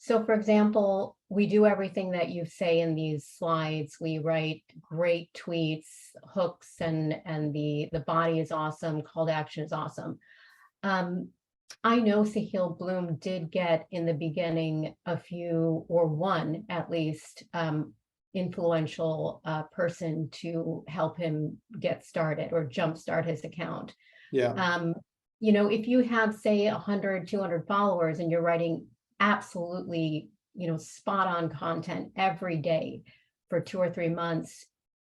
So for example, we do everything that you say in these slides. We write great tweets, hooks, and the body is awesome. Call to action is awesome. I know Sahil Bloom did get in the beginning a few, or one at least, influential person to help him get started or jumpstart his account. yeah. If you have, say, 100, 200 followers and you're writing absolutely, spot on content every day for 2 or 3 months,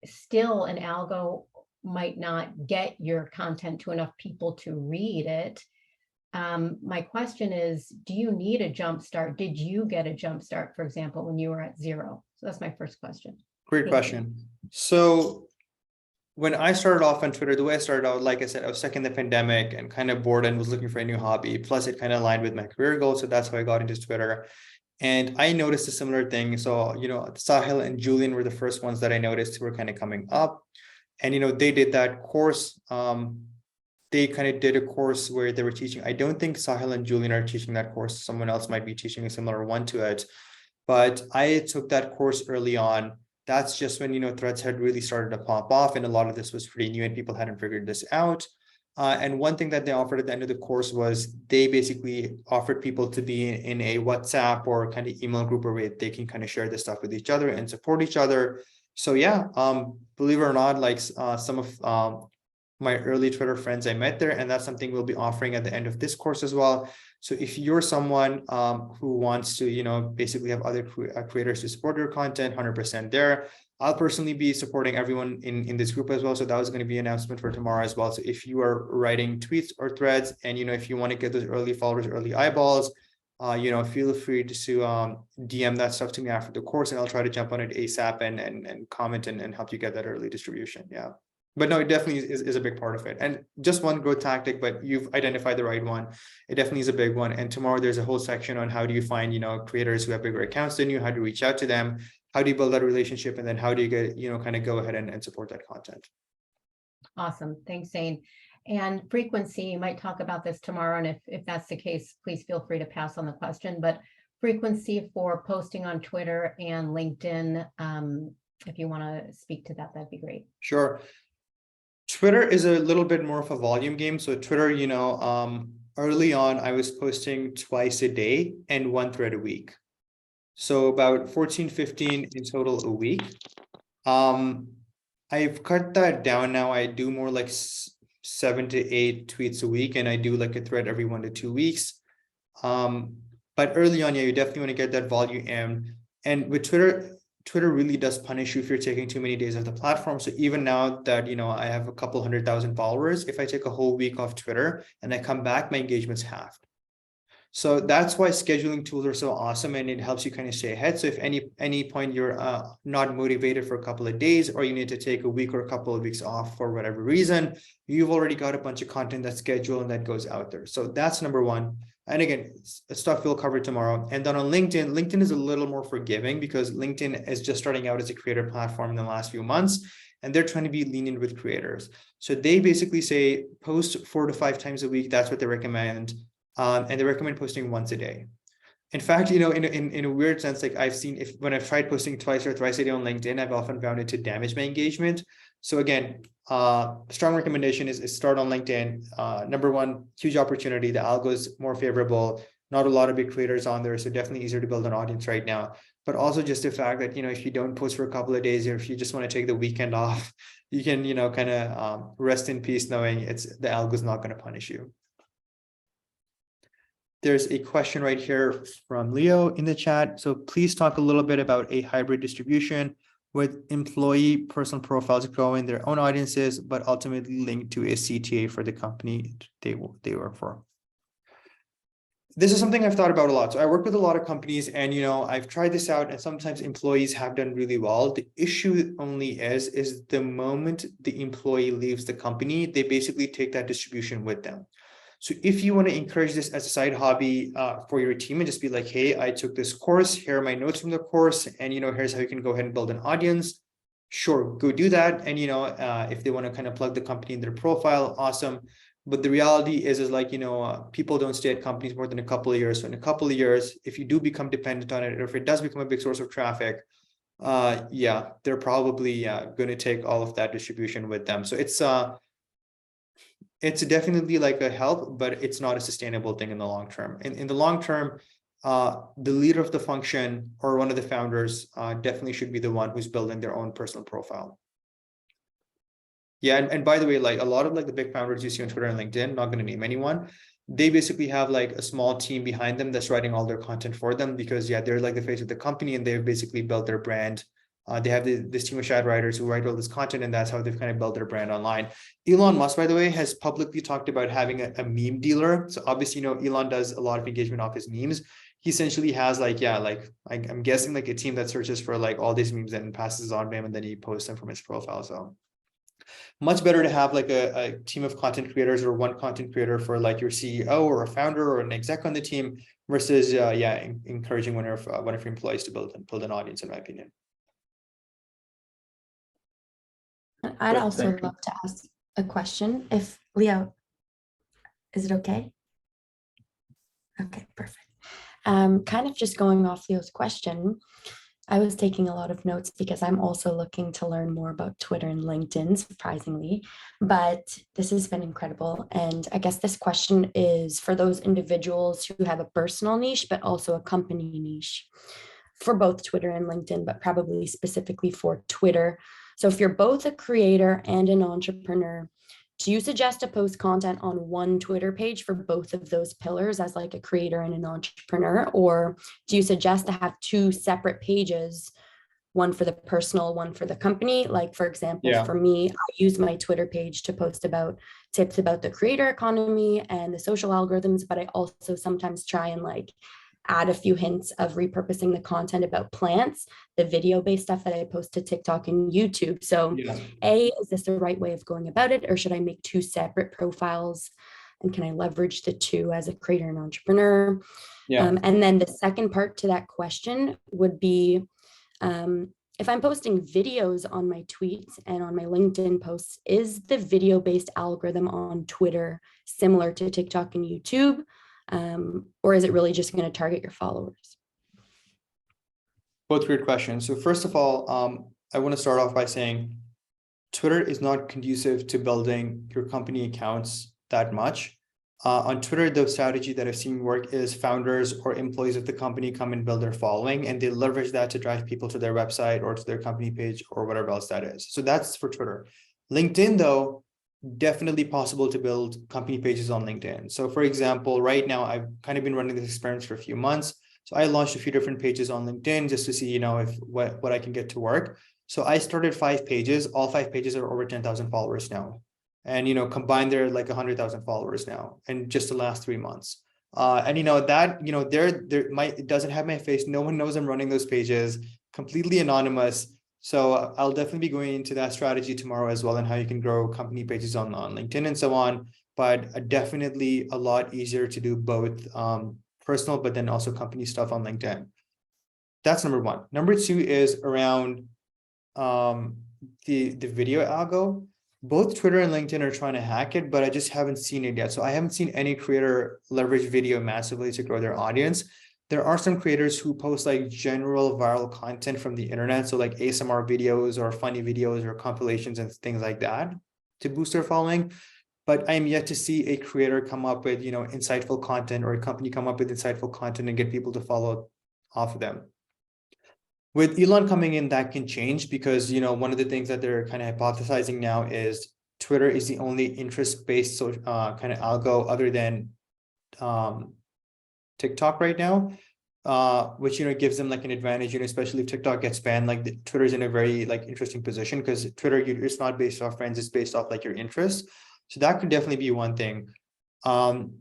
still an algo might not get your content to enough people to read it. My question is, do you need a jump start? Did you get a jump start, for example, when you were at 0? So that's my first question. Great question. So when I started off on Twitter, the way I started out, like I said, I was stuck in the pandemic and kind of bored and was looking for a new hobby. Plus, it kind of aligned with my career goals. So that's why I got into Twitter. And I noticed a similar thing. So, Sahil and Julian were the first ones that I noticed were kind of coming up. And, they did that course. They kind of did a course where they were teaching. I don't think Sahil and Julian are teaching that course. Someone else might be teaching a similar one to it. But I took that course early on. That's just when, threads had really started to pop off, and a lot of this was pretty new and people hadn't figured this out. And one thing that they offered at the end of the course was they basically offered people to be in a WhatsApp or kind of email group where they can kind of share this stuff with each other and support each other. So yeah, believe it or not, like some of my early Twitter friends I met there, and that's something we'll be offering at the end of this course as well. So if you're someone who wants to, basically have other creators to support your content, 100% there. I'll personally be supporting everyone in this group as well. So that was going to be an announcement for tomorrow as well. So if you are writing tweets or threads and, if you want to get those early followers, early eyeballs, feel free to DM that stuff to me after the course, and I'll try to jump on it ASAP and comment and help you get that early distribution. Yeah. But no, it definitely is a big part of it. And just one growth tactic, but you've identified the right one. It definitely is a big one. And tomorrow there's a whole section on how do you find, creators who have bigger accounts than you, how to reach out to them, how do you build that relationship, and then how do you get, kind of go ahead and support that content. Awesome. Thanks, Zane. And frequency, you might talk about this tomorrow. And if that's the case, please feel free to pass on the question. But frequency for posting on Twitter and LinkedIn, if you want to speak to that, that'd be great. Sure. Twitter is a little bit more of a volume game. So Twitter, early on, I was posting twice a day and 1 thread a week. So about 14, 15 in total a week. I've cut that down now. I do more like 7 to 8 tweets a week, and I do like a thread every 1 to 2 weeks. But early on, yeah, you definitely want to get that volume in. And with Twitter Twitter really does punish you if you're taking too many days of the platform. So even now that, I have a couple 100,000 followers, if I take a whole week off Twitter and I come back, my engagement's halved. So that's why scheduling tools are so awesome, and it helps you kind of stay ahead. So if any point you're not motivated for a couple of days, or you need to take a week or a couple of weeks off for whatever reason, you've already got a bunch of content that's scheduled and that goes out there. So that's number one. And again, stuff we'll cover tomorrow. And then on LinkedIn, LinkedIn is a little more forgiving because LinkedIn is just starting out as a creator platform in the last few months, and they're trying to be lenient with creators. So they basically say post 4 to 5 times a week. That's what they recommend. And they recommend posting once a day. In fact, in a weird sense, like I've seen when I've tried posting twice or thrice a day on LinkedIn, I've often found it to damage my engagement. So again, strong recommendation is start on LinkedIn. Number one, huge opportunity. The algo is more favorable. Not a lot of big creators on there, so definitely easier to build an audience right now. But also just the fact that, if you don't post for a couple of days, or if you just want to take the weekend off, you can, kind of rest in peace knowing the algo is not going to punish you. There's a question right here from Leo in the chat. So please talk a little bit about a hybrid distribution with employee personal profiles growing their own audiences, but ultimately linked to a CTA for the company they work for. This is something I've thought about a lot. So I work with a lot of companies, and I've tried this out, and sometimes employees have done really well. The issue only is the moment the employee leaves the company, they basically take that distribution with them. So if you want to encourage this as a side hobby for your team, and just be like, hey, I took this course, here are my notes from the course, and here's how you can go ahead and build an audience. Sure, go do that. And if they want to kind of plug the company in their profile, awesome. But the reality is like, people don't stay at companies more than a couple of years. So in a couple of years, if you do become dependent on it, or if it does become a big source of traffic, yeah, they're probably going to take all of that distribution with them. So it's definitely like a help, but it's not a sustainable thing in the long term. In the long term, the leader of the function or one of the founders definitely should be the one who's building their own personal profile. Yeah, and by the way, like a lot of like the big founders you see on Twitter and LinkedIn, not going to name anyone, they basically have like a small team behind them that's writing all their content for them, because yeah, they're like the face of the company, and they've basically built their brand. They have this team of chat writers who write all this content, and that's how they've kind of built their brand online. Elon Musk, by the way, has publicly talked about having a meme dealer. So obviously, Elon does a lot of engagement off his memes. He essentially has like, yeah, like I'm guessing like a team that searches for like all these memes and passes on to him, and then he posts them from his profile. So much better to have like a team of content creators, or one content creator for like your CEO or a founder or an exec on the team, versus encouraging one of your employees to build an audience, in my opinion. I'd Good, also thank you. love to ask a question. If Leo, is it okay? Okay, perfect. Kind of just going off Leo's question, I was taking a lot of notes because I'm also looking to learn more about Twitter and LinkedIn, surprisingly, but this has been incredible. And I guess this question is for those individuals who have a personal niche, but also a company niche for both Twitter and LinkedIn, but probably specifically for Twitter. So if you're both a creator and an entrepreneur, do you suggest to post content on one Twitter page for both of those pillars as like a creator and an entrepreneur? Or do you suggest to have 2 separate pages, one for the personal, one for the company? Like, for example, for me, I use my Twitter page to post about tips about the creator economy and the social algorithms, but I also sometimes try and like add a few hints of repurposing the content about plants, the video-based stuff that I post to TikTok and YouTube. So is this the right way of going about it? Or should I make 2 separate profiles? And can I leverage the 2 as a creator and entrepreneur? And then the second part to that question would be, if I'm posting videos on my tweets and on my LinkedIn posts, is the video-based algorithm on Twitter similar to TikTok and YouTube? Or is it really just going to target your followers? Both great questions. So first of all, I want to start off by saying Twitter is not conducive to building your company accounts that much. On Twitter, the strategy that I've seen work is founders or employees of the company come and build their following, and they leverage that to drive people to their website or to their company page or whatever else that is. So that's for Twitter. LinkedIn, though, definitely possible to build company pages on LinkedIn. So for example, right now I've kind of been running this experiment for a few months. So I launched a few different pages on LinkedIn just to see, if what I can get to work. So I started 5 pages. All 5 pages are over 10,000 followers now. And, combined, they're like 100,000 followers now in just the last 3 months. And it doesn't have my face. No one knows I'm running those pages, completely anonymous. So I'll definitely be going into that strategy tomorrow as well, and how you can grow company pages on LinkedIn and so on. But definitely a lot easier to do both personal, but then also company stuff on LinkedIn. That's number one. Number two is around the video algo. Both Twitter and LinkedIn are trying to hack it, but I just haven't seen it yet. So I haven't seen any creator leverage video massively to grow their audience. There are some creators who post like general viral content from the internet. So like ASMR videos or funny videos or compilations and things like that to boost their following. But I am yet to see a creator come up with, insightful content, or a company come up with insightful content and get people to follow off of them. With Elon coming in, that can change, because, one of the things that they're kind of hypothesizing now is Twitter is the only interest-based kind of algo other than TikTok right now, which, gives them like an advantage, especially if TikTok gets banned. Like Twitter's in a very like interesting position, because Twitter, it's not based off friends, it's based off like your interests. So that could definitely be one thing. On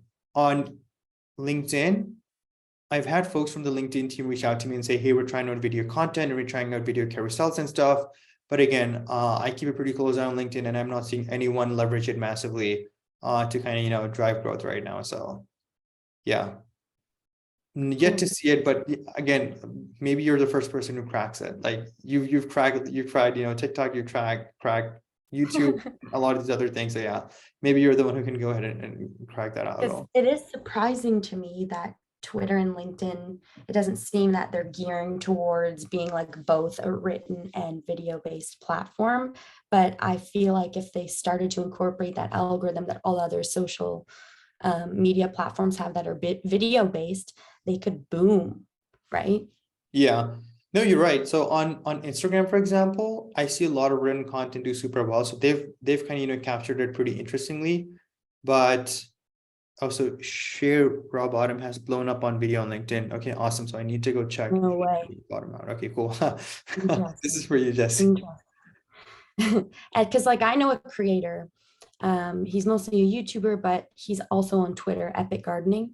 LinkedIn, I've had folks from the LinkedIn team reach out to me and say, hey, we're trying out video content and we're trying out video carousels and stuff. But again, I keep a pretty close eye on LinkedIn, and I'm not seeing anyone leverage it massively to kind of, drive growth right now. So yeah, yet to see it. But again, maybe you're the first person who cracks it. Like you've tried, TikTok, you crack YouTube, a lot of these other things. So yeah, maybe you're the one who can go ahead and crack that out. It is surprising to me that Twitter and LinkedIn, it doesn't seem that they're gearing towards being like both a written and video-based platform. But I feel like if they started to incorporate that algorithm that all other social media platforms have that are video-based, they could boom, right? Yeah, no, you're right. So on Instagram, for example, I see a lot of written content do super well. So they've kind of, captured it pretty interestingly. But also, Share Raw Bottom has blown up on video on LinkedIn. Okay, awesome. So I need to go check. No way. Bottom out. Okay, cool. This is for you, Jesse. Because like I know a creator, he's mostly a YouTuber, but he's also on Twitter, Epic Gardening.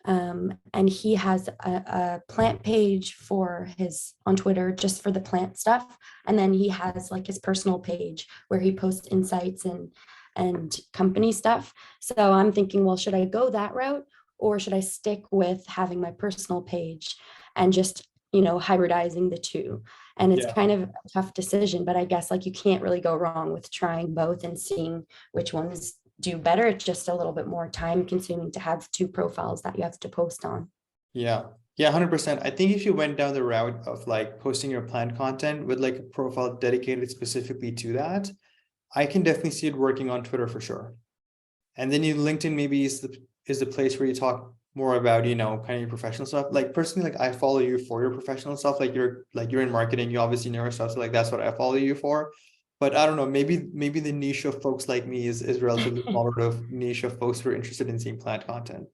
And he has a plant page on Twitter just for the plant stuff. And then he has like his personal page where he posts insights and company stuff. So I'm thinking, well, should I go that route, or should I stick with having my personal page and just, hybridizing the two? And it's kind of a tough decision, but I guess like you can't really go wrong with trying both and seeing which ones do better. It's just a little bit more time consuming to have 2 profiles that you have to post on. Yeah, 100%. I think if you went down the route of like posting your plant content with like a profile dedicated specifically to that, I can definitely see it working on Twitter for sure. And then LinkedIn maybe is the place where you talk more about, kind of your professional stuff. Like personally, like I follow you for your professional stuff. Like you're in marketing, you obviously know your stuff. So like that's what I follow you for. But I don't know, maybe the niche of folks like me is relatively smaller of niche of folks who are interested in seeing plant content.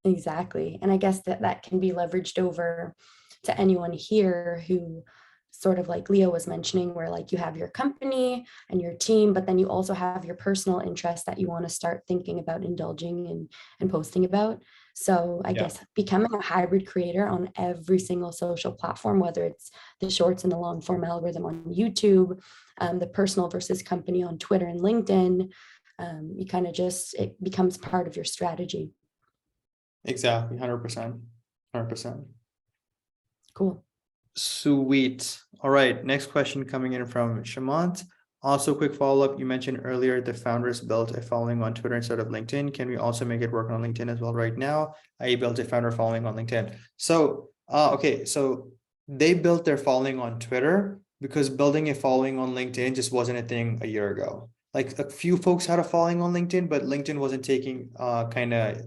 Exactly. And I guess that can be leveraged over to anyone here who sort of like Leo was mentioning, where like you have your company and your team, but then you also have your personal interests that you want to start thinking about indulging and posting about. So I guess becoming a hybrid creator on every single social platform, whether it's the shorts and the long form algorithm on YouTube, the personal versus company on Twitter and LinkedIn, you kind of it becomes part of your strategy. Exactly. 100%. Cool. Sweet. All right. Next question coming in from Shamant. Also, quick follow-up. You mentioned earlier the founders built a following on Twitter instead of LinkedIn. Can we also make it work on LinkedIn as well right now? I built a founder following on LinkedIn. So, okay. So they built their following on Twitter because building a following on LinkedIn just wasn't a thing a year ago. Like a few folks had a following on LinkedIn, but LinkedIn wasn't taking kind of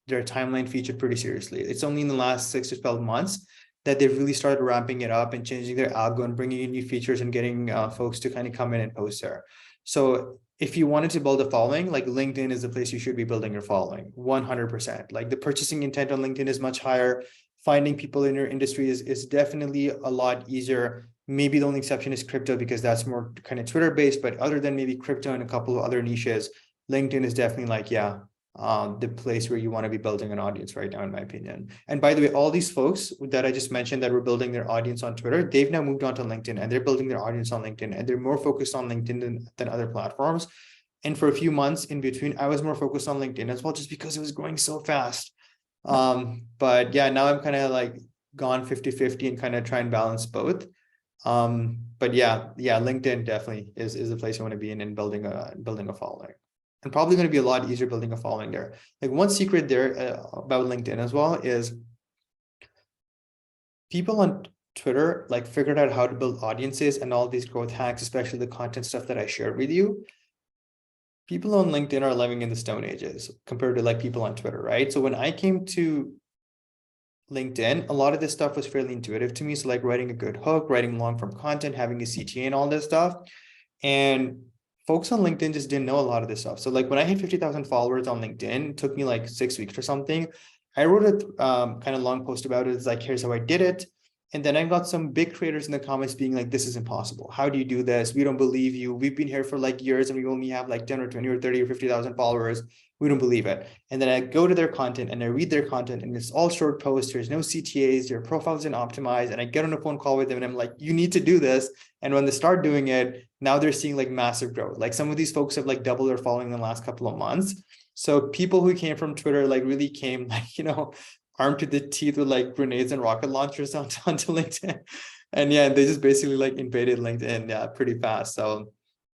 their timeline feature pretty seriously. It's only in the last 6 to 12 months that they've really started ramping it up and changing their algo and bringing in new features and getting folks to kind of come in and post there. So if you wanted to build a following, like LinkedIn is the place you should be building your following, 100%. Like the purchasing intent on LinkedIn is much higher. finding people in your industry is definitely a lot easier. Maybe the only exception is crypto because that's more kind of Twitter based, but other than maybe crypto and a couple of other niches, LinkedIn is definitely like, yeah, the place where you want to be building an audience right now, in my opinion. And by the way, all these folks that I just mentioned that were building their audience on Twitter, they've now moved on to LinkedIn and they're building their audience on LinkedIn, and they're more focused on LinkedIn than other platforms. And for a few months in between, I was more focused on LinkedIn as well, just because it was growing so fast. But yeah, now I'm kind of like gone 50-50 and kind of try and balance both. But yeah, LinkedIn definitely is the place I want to be in building a following. And probably going to be a lot easier building a following there. Like one secret there about LinkedIn as well is people on Twitter like figured out how to build audiences and all these growth hacks, especially the content stuff that I shared with you. People on LinkedIn are living in the Stone Ages compared to like people on Twitter, right? So when I came to LinkedIn, a lot of this stuff was fairly intuitive to me. So like writing a good hook, writing long form content, having a CTA and all this stuff. And folks on LinkedIn just didn't know a lot of this stuff. So like when I hit 50,000 followers on LinkedIn, it took me like 6 weeks or something. I wrote a kind of long post about it. It's like, here's how I did it. And then I got some big creators in the comments being like, this is impossible. How do you do this? We don't believe you. We've been here for like years and we only have like 10 or 20 or 30 or 50,000 followers. We don't believe it. And then I go to their content and I read their content and it's all short posts. There's no CTAs, their profile isn't optimized. And I get on a phone call with them and I'm like, you need to do this. And when they start doing it, now they're seeing like massive growth. Like some of these folks have like doubled their following in the last couple of months. So people who came from Twitter like really came like, you know, armed to the teeth with like grenades and rocket launchers onto LinkedIn. And yeah, they just basically like invaded LinkedIn pretty fast. So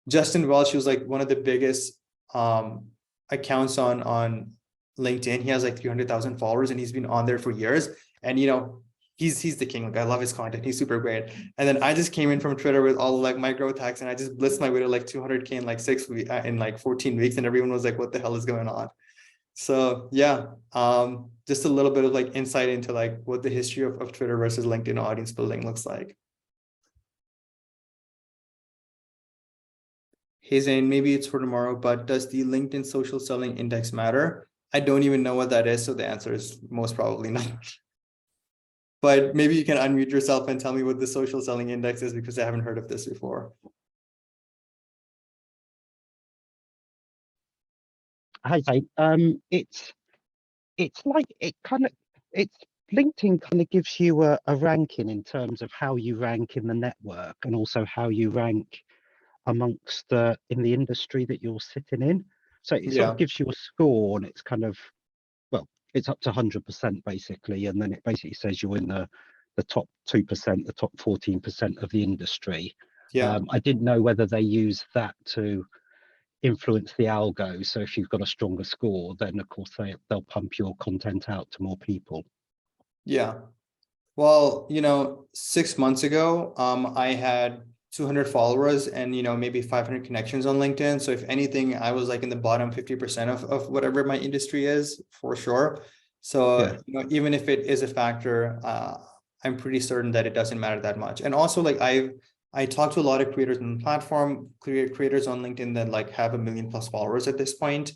Justin Welch was like one of the biggest accounts on LinkedIn. He has like 300,000 followers and he's been on there for years. And you know, he's the king. Like I love his content. He's super great. And then I just came in from Twitter with all like my growth hacks and I just blitzed my way to like 200K in like 14 weeks. And everyone was like, what the hell is going on? So yeah, just a little bit of like insight into like what the history of Twitter versus LinkedIn audience building looks like. Hey Zane, maybe it's for tomorrow, but does the LinkedIn social selling index matter? I don't even know what that is, so the answer is most probably not. But maybe you can unmute yourself and tell me what the social selling index is because I haven't heard of this before. Hi, Zane. It's like it's LinkedIn kind of gives you a ranking in terms of how you rank in the network and also how you rank amongst in the industry that you're sitting in. So it sort of gives you a score and it's kind of, well, it's up to 100% basically. And then it basically says you're in the top 2%, the top 14% of the industry. I didn't know whether they use that to influence the algo. So if you've got a stronger score, then of course they'll pump your content out to more people. Yeah. Well, you know, 6 months ago, I had 200 followers and, you know, maybe 500 connections on LinkedIn. So if anything, I was like in the bottom 50% of whatever my industry is for sure. So, you know, even if it is a factor, I'm pretty certain that it doesn't matter that much. And also like I talked to a lot of creators on the platform, creators on LinkedIn that like have 1 million+ followers at this point.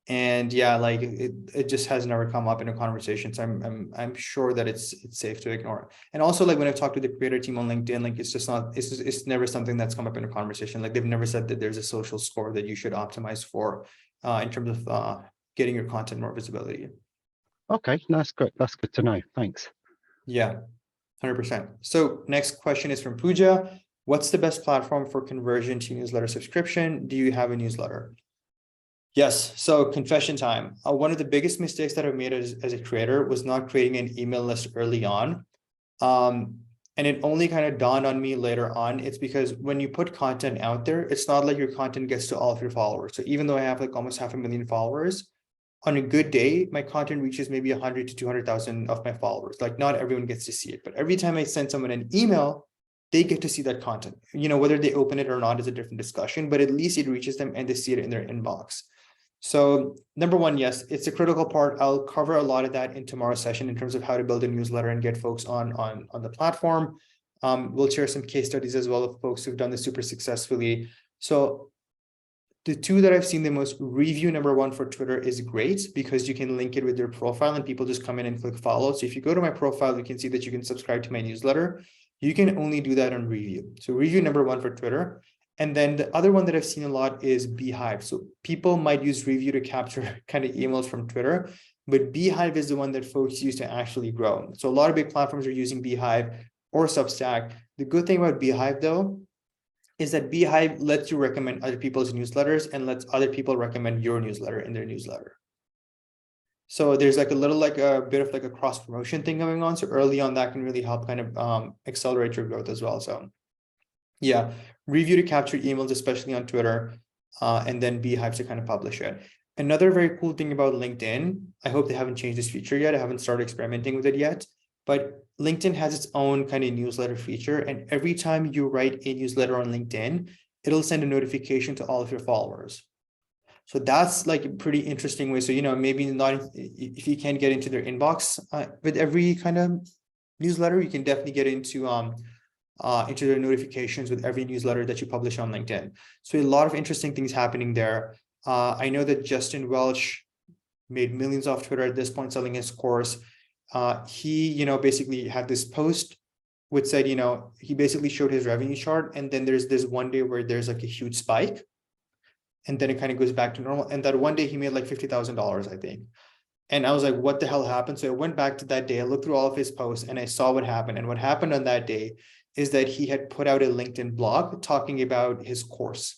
And yeah, like it just has never come up in a conversation. So I'm sure that it's safe to ignore. And also like when I've talked to the creator team on LinkedIn, like it's never something that's come up in a conversation. Like they've never said that there's a social score that you should optimize for in terms of getting your content more visibility. Okay, that's good. That's good to know. Thanks. Yeah, 100%. So next question is from Pooja. What's the best platform for conversion to newsletter subscription? Do you have a newsletter? Yes. So confession time. One of the biggest mistakes that I've made as a creator was not creating an email list early on. And it only kind of dawned on me later on. It's because when you put content out there, it's not like your content gets to all of your followers. So even though I have like almost 500,000 followers, on a good day, my content reaches maybe 100 to 200,000 of my followers. Like not everyone gets to see it, but every time I send someone an email, they get to see that content. You know, whether they open it or not is a different discussion, but at least it reaches them and they see it in their inbox. So number one, yes, it's a critical part. I'll cover a lot of that in tomorrow's session in terms of how to build a newsletter and get folks on the platform. We'll share some case studies as well of folks who've done this super successfully. So The two that I've seen the most, review number one for Twitter is great because you can link it with your profile and people just come in and click follow. So if you go to my profile, you can see that you can subscribe to my newsletter. You can only do that on review. So review number one for Twitter. And then the other one that I've seen a lot is Beehive. So people might use review to capture kind of emails from Twitter, but Beehive is the one that folks use to actually grow. So a lot of big platforms are using Beehive or Substack. The good thing about Beehive though, is that Beehive lets you recommend other people's newsletters and lets other people recommend your newsletter in their newsletter. So there's like a little, like a bit of like a cross promotion thing going on. So early on that can really help kind of accelerate your growth as well. So yeah, review to capture emails, especially on Twitter, and then Beehive to kind of publish it. Another very cool thing about LinkedIn, I hope they haven't changed this feature yet. I haven't started experimenting with it yet, but LinkedIn has its own kind of newsletter feature. And every time you write a newsletter on LinkedIn, it'll send a notification to all of your followers. So that's like a pretty interesting way. So, you know, maybe not if you can't get into their inbox with every kind of newsletter, you can definitely get into their notifications with every newsletter that you publish on LinkedIn. So a lot of interesting things happening there. I know that Justin Welch made millions off Twitter at this point selling his course. He, you know, basically had this post which said, you know, he basically showed his revenue chart, and then there's this one day where there's like a huge spike, and then it kind of goes back to normal. And that one day he made like $50,000, I think. And I was like, what the hell happened? So I went back to that day, I looked through all of his posts, and I saw what happened. And what happened on that day is that he had put out a LinkedIn blog talking about his course.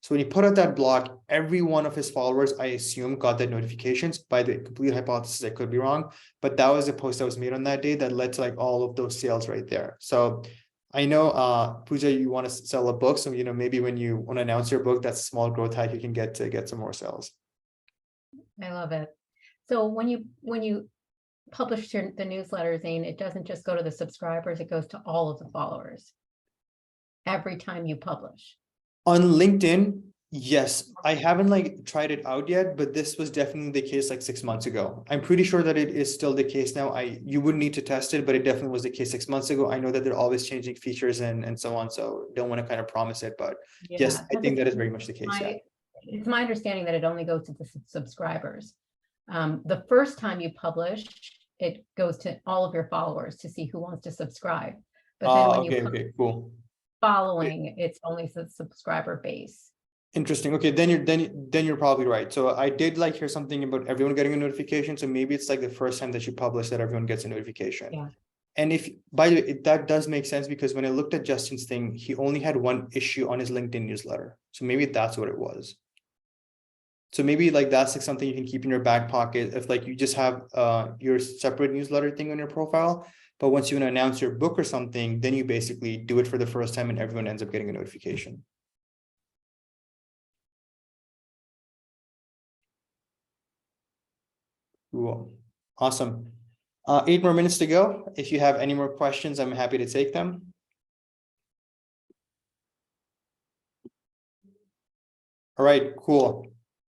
So when he put out that blog, every one of his followers, I assume, got that notifications. By the complete hypothesis, I could be wrong, but that was a post that was made on that day that led to like all of those sales right there. So I know, Pooja, you want to sell a book. So, you know, maybe when you want to announce your book, that's a small growth hack you can get to get some more sales. I love it. So when you publish the newsletter, Zane, it doesn't just go to the subscribers, it goes to all of the followers every time you publish. On LinkedIn, yes, I haven't like tried it out yet, but this was definitely the case like 6 months ago. I'm pretty sure that it is still the case now. You would need to test it, but it definitely was the case 6 months ago. I know that they're always changing features and so on, so don't want to kind of promise it, but yes, I think that is very much the case. Yeah. It's my understanding that it only goes to the subscribers. The first time you publish, it goes to all of your followers to see who wants to subscribe. But then when you okay, cool. Following, it's only the subscriber base. Interesting. Okay, then you're probably right. So I did like hear something about everyone getting a notification. So maybe it's like the first time that you publish that everyone gets a notification. Yeah. And if, by the way, that does make sense, because when I looked at Justin's thing, he only had one issue on his LinkedIn newsletter. So maybe that's what it was. So maybe like that's like something you can keep in your back pocket if like you just have your separate newsletter thing on your profile. But once you want to announce your book or something, then you basically do it for the first time and everyone ends up getting a notification. Cool. Awesome. 8 more minutes to go. If you have any more questions, I'm happy to take them. All right, cool.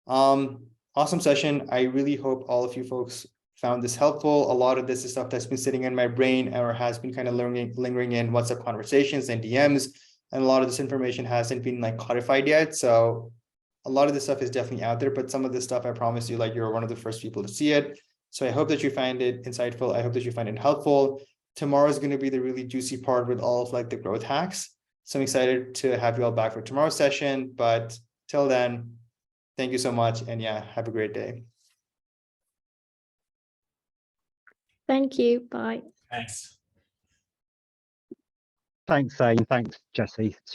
Awesome session. I really hope all of you folks found this helpful. A lot of this is stuff that's been sitting in my brain or has been kind of lingering in WhatsApp conversations and DMs. And a lot of this information hasn't been like codified yet. So a lot of this stuff is definitely out there, but some of this stuff, I promise you, like you're one of the first people to see it. So I hope that you find it insightful. I hope that you find it helpful. Tomorrow is going to be the really juicy part with all of like the growth hacks. So I'm excited to have you all back for tomorrow's session, but till then, thank you so much. And yeah, have a great day. Thank you. Bye. Thanks. Thanks, Zane. Thanks, Jesse.